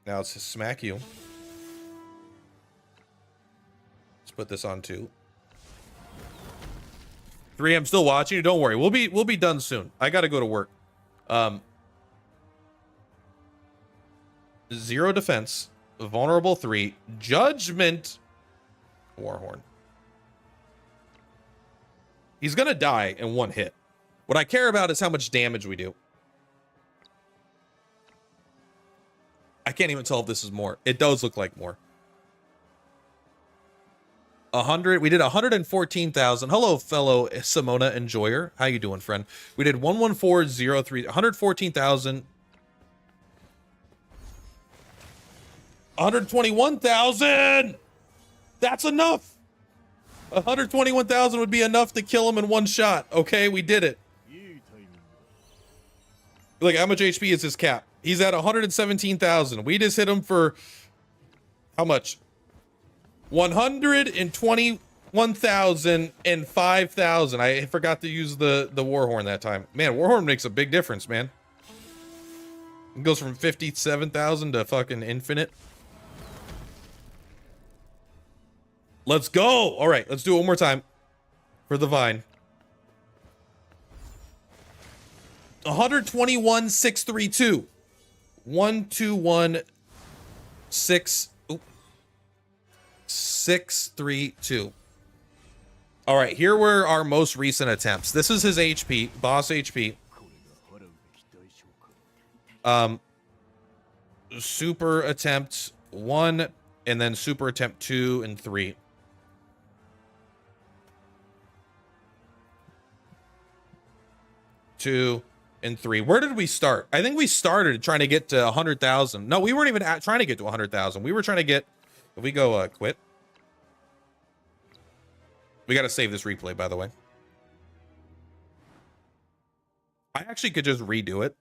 Now let's just smack you. Let's put this on 2. 3, I'm still watching you. Don't worry. We'll be done soon. I gotta go to work. 0 defense. Vulnerable 3. Judgment. Warhorn. He's gonna die in 1 hit. What I care about is how much damage we do. I can't even tell if this is more. It does look like more. 100. We did 114,000. Hello, fellow Simona Enjoyer. How you doing, friend? We did 11403. 114,000. 121,000. That's enough. 121,000 would be enough to kill him in 1 shot. Okay, we did it. Like, how much HP is his cap? He's at 117,000. We just hit him for how much? 121,000 and 5,000. I forgot to use the Warhorn that time. Man, Warhorn makes a big difference, man. It goes from 57,000 to fucking infinite. Let's go. All right, let's do it one more time for the Vine. 121,632. 121,632. All right, here were our most recent attempts. This is his HP, boss HP. Super attempt 1, and then super attempt 2 and 3. 2 and 3. Where did we start? I think we started trying to get to 100,000. No, we weren't even trying to get to 100,000. We were trying to get. If we go quit, we got to save this replay, by the way. I actually could just redo it,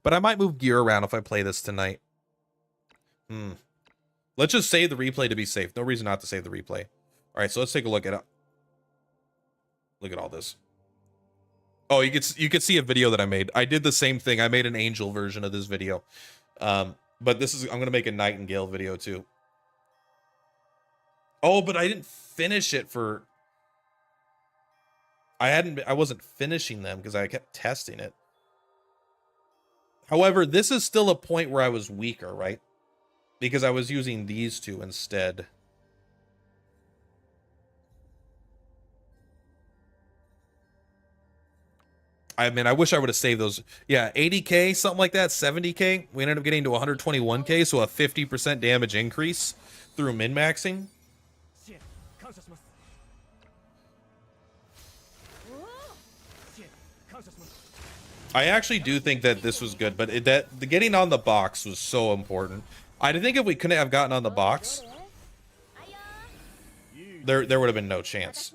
but I might move gear around if I play this tonight. Let's just save the replay to be safe. No reason not to save the replay. All right, so let's take a look at it. Look at all this. Oh, you could see a video that I made. I did the same thing. I made an angel version of this video. But this is, I'm gonna make a nightingale video too. Oh, but I didn't finish it for. I wasn't finishing them because I kept testing it. However, this is still a point where I was weaker, right? Because I was using these two instead. I mean, I wish I would have saved those. Yeah, 80k, something like that, 70k. We ended up getting to 121k, so a 50% damage increase through min-maxing. I actually do think that this was good, but the getting on the box was so important. I think if we couldn't have gotten on the box, there would have been no chance.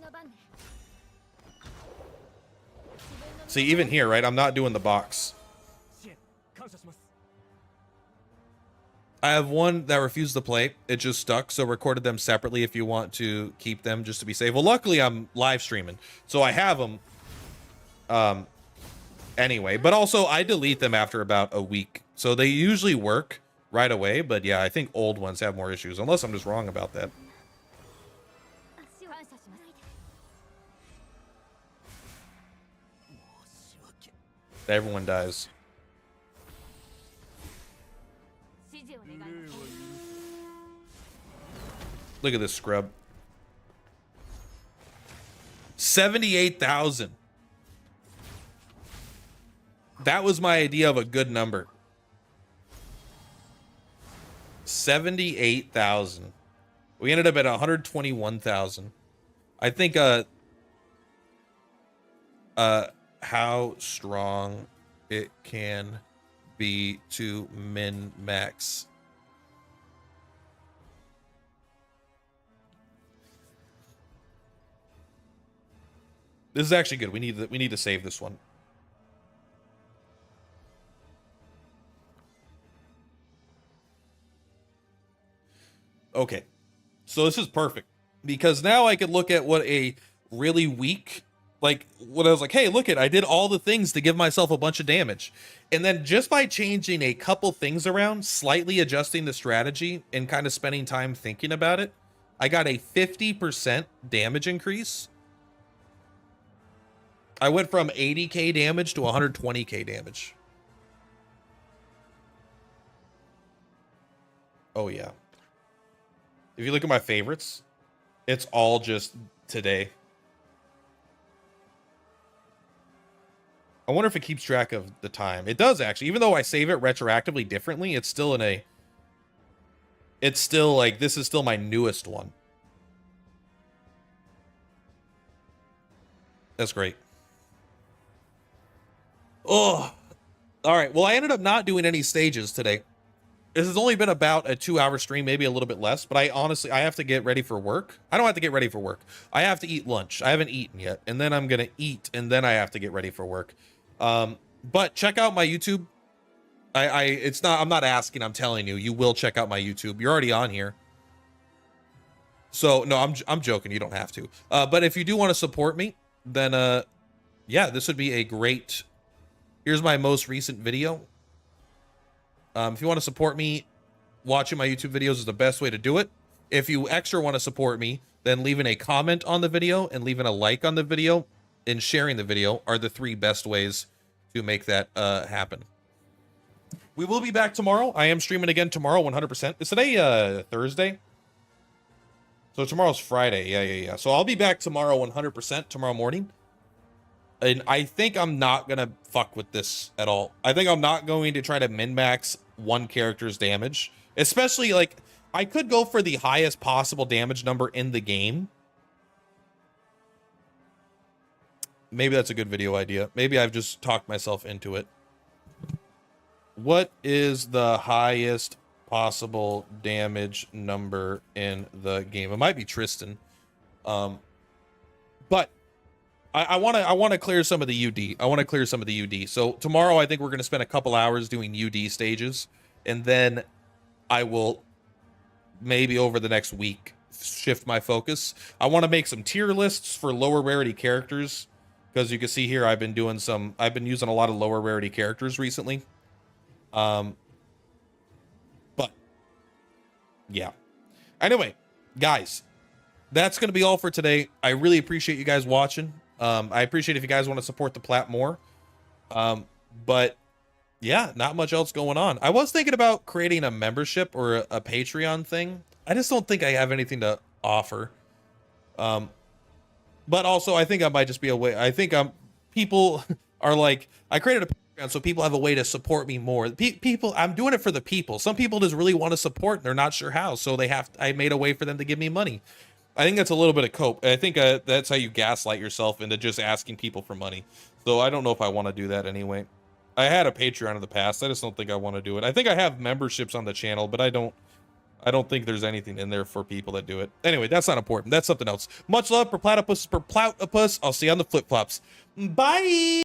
See, even here, right? I'm not doing the box. I have one that refused to play. It just stuck, so recorded them separately if you want to keep them just to be safe. Well, luckily I'm live streaming, so I have them. Anyway, but also I delete them after about a week. So they usually work right away, but yeah, I think old ones have more issues, unless I'm just wrong about that. Everyone dies. Look at this scrub. 78,000. That was my idea of a good number. 78,000. We ended up at 121,000. I think how strong it can be to min-max. This is actually good. We need to save this one. Okay, so this is perfect because now I could look at what a really weak, like what I was like, hey, look I did all the things to give myself a bunch of damage. And then just by changing a couple things around, slightly adjusting the strategy and kind of spending time thinking about it, I got a 50% damage increase. I went from 80k damage to 120k damage. Oh yeah. If you look at my favorites, it's all just today. I wonder if it keeps track of the time. It does actually. Even though I save it retroactively differently, it's still in a... It's still like, this is still my newest one. That's great. Oh, all right. Well, I ended up not doing any stages today. This has only been about a 2-hour stream, maybe a little bit less, but I honestly have to get ready for work. I don't have to get ready for work. I have to eat lunch. I haven't eaten yet, and then I'm going to eat, and then I have to get ready for work. But check out my YouTube. I'm not asking, I'm telling you, you will check out my YouTube. You're already on here. So no, I'm joking. You don't have to. But if you do want to support me, then, yeah, this would be a great, here's my most recent video. If you want to support me, watching my YouTube videos is the best way to do it. If you extra want to support me, then leaving a comment on the video and leaving a like on the video and sharing the video are the 3 best ways to make that happen. We will be back tomorrow. I am streaming again tomorrow, 100%. Is today Thursday? So tomorrow's Friday. Yeah. So I'll be back tomorrow, 100%, tomorrow morning. And I think I'm not going to fuck with this at all. I think I'm not going to try to min-max one character's damage. Especially, like, I could go for the highest possible damage number in the game. Maybe that's a good video idea. Maybe I've just talked myself into it. What is the highest possible damage number in the game? It might be Tristan. But I want to clear some of the UD. I want to clear some of the UD. So tomorrow I think we're going to spend a couple hours doing UD stages, and then I will maybe over the next week shift my focus. I want to make some tier lists for lower rarity characters, because you can see here I've been using a lot of lower rarity characters recently. But yeah. Anyway, guys, that's going to be all for today. I really appreciate you guys watching. I appreciate if you guys want to support the plat more. But yeah, not much else going on. I was thinking about creating a membership or a Patreon thing. I just don't think I have anything to offer. But also I think I might just be a way. I think people are like, I created a Patreon so people have a way to support me more. People, I'm doing it for the people. Some people just really want to support and they're not sure how, so I made a way for them to give me money. I think that's a little bit of cope. I think that's how you gaslight yourself into just asking people for money. So I don't know if I want to do that anyway. I had a Patreon in the past. I just don't think I want to do it. I think I have memberships on the channel, but I don't think there's anything in there for people that do it. Anyway, that's not important. That's something else. Much love for platypus, per platypus. I'll see you on the flip flops. Bye.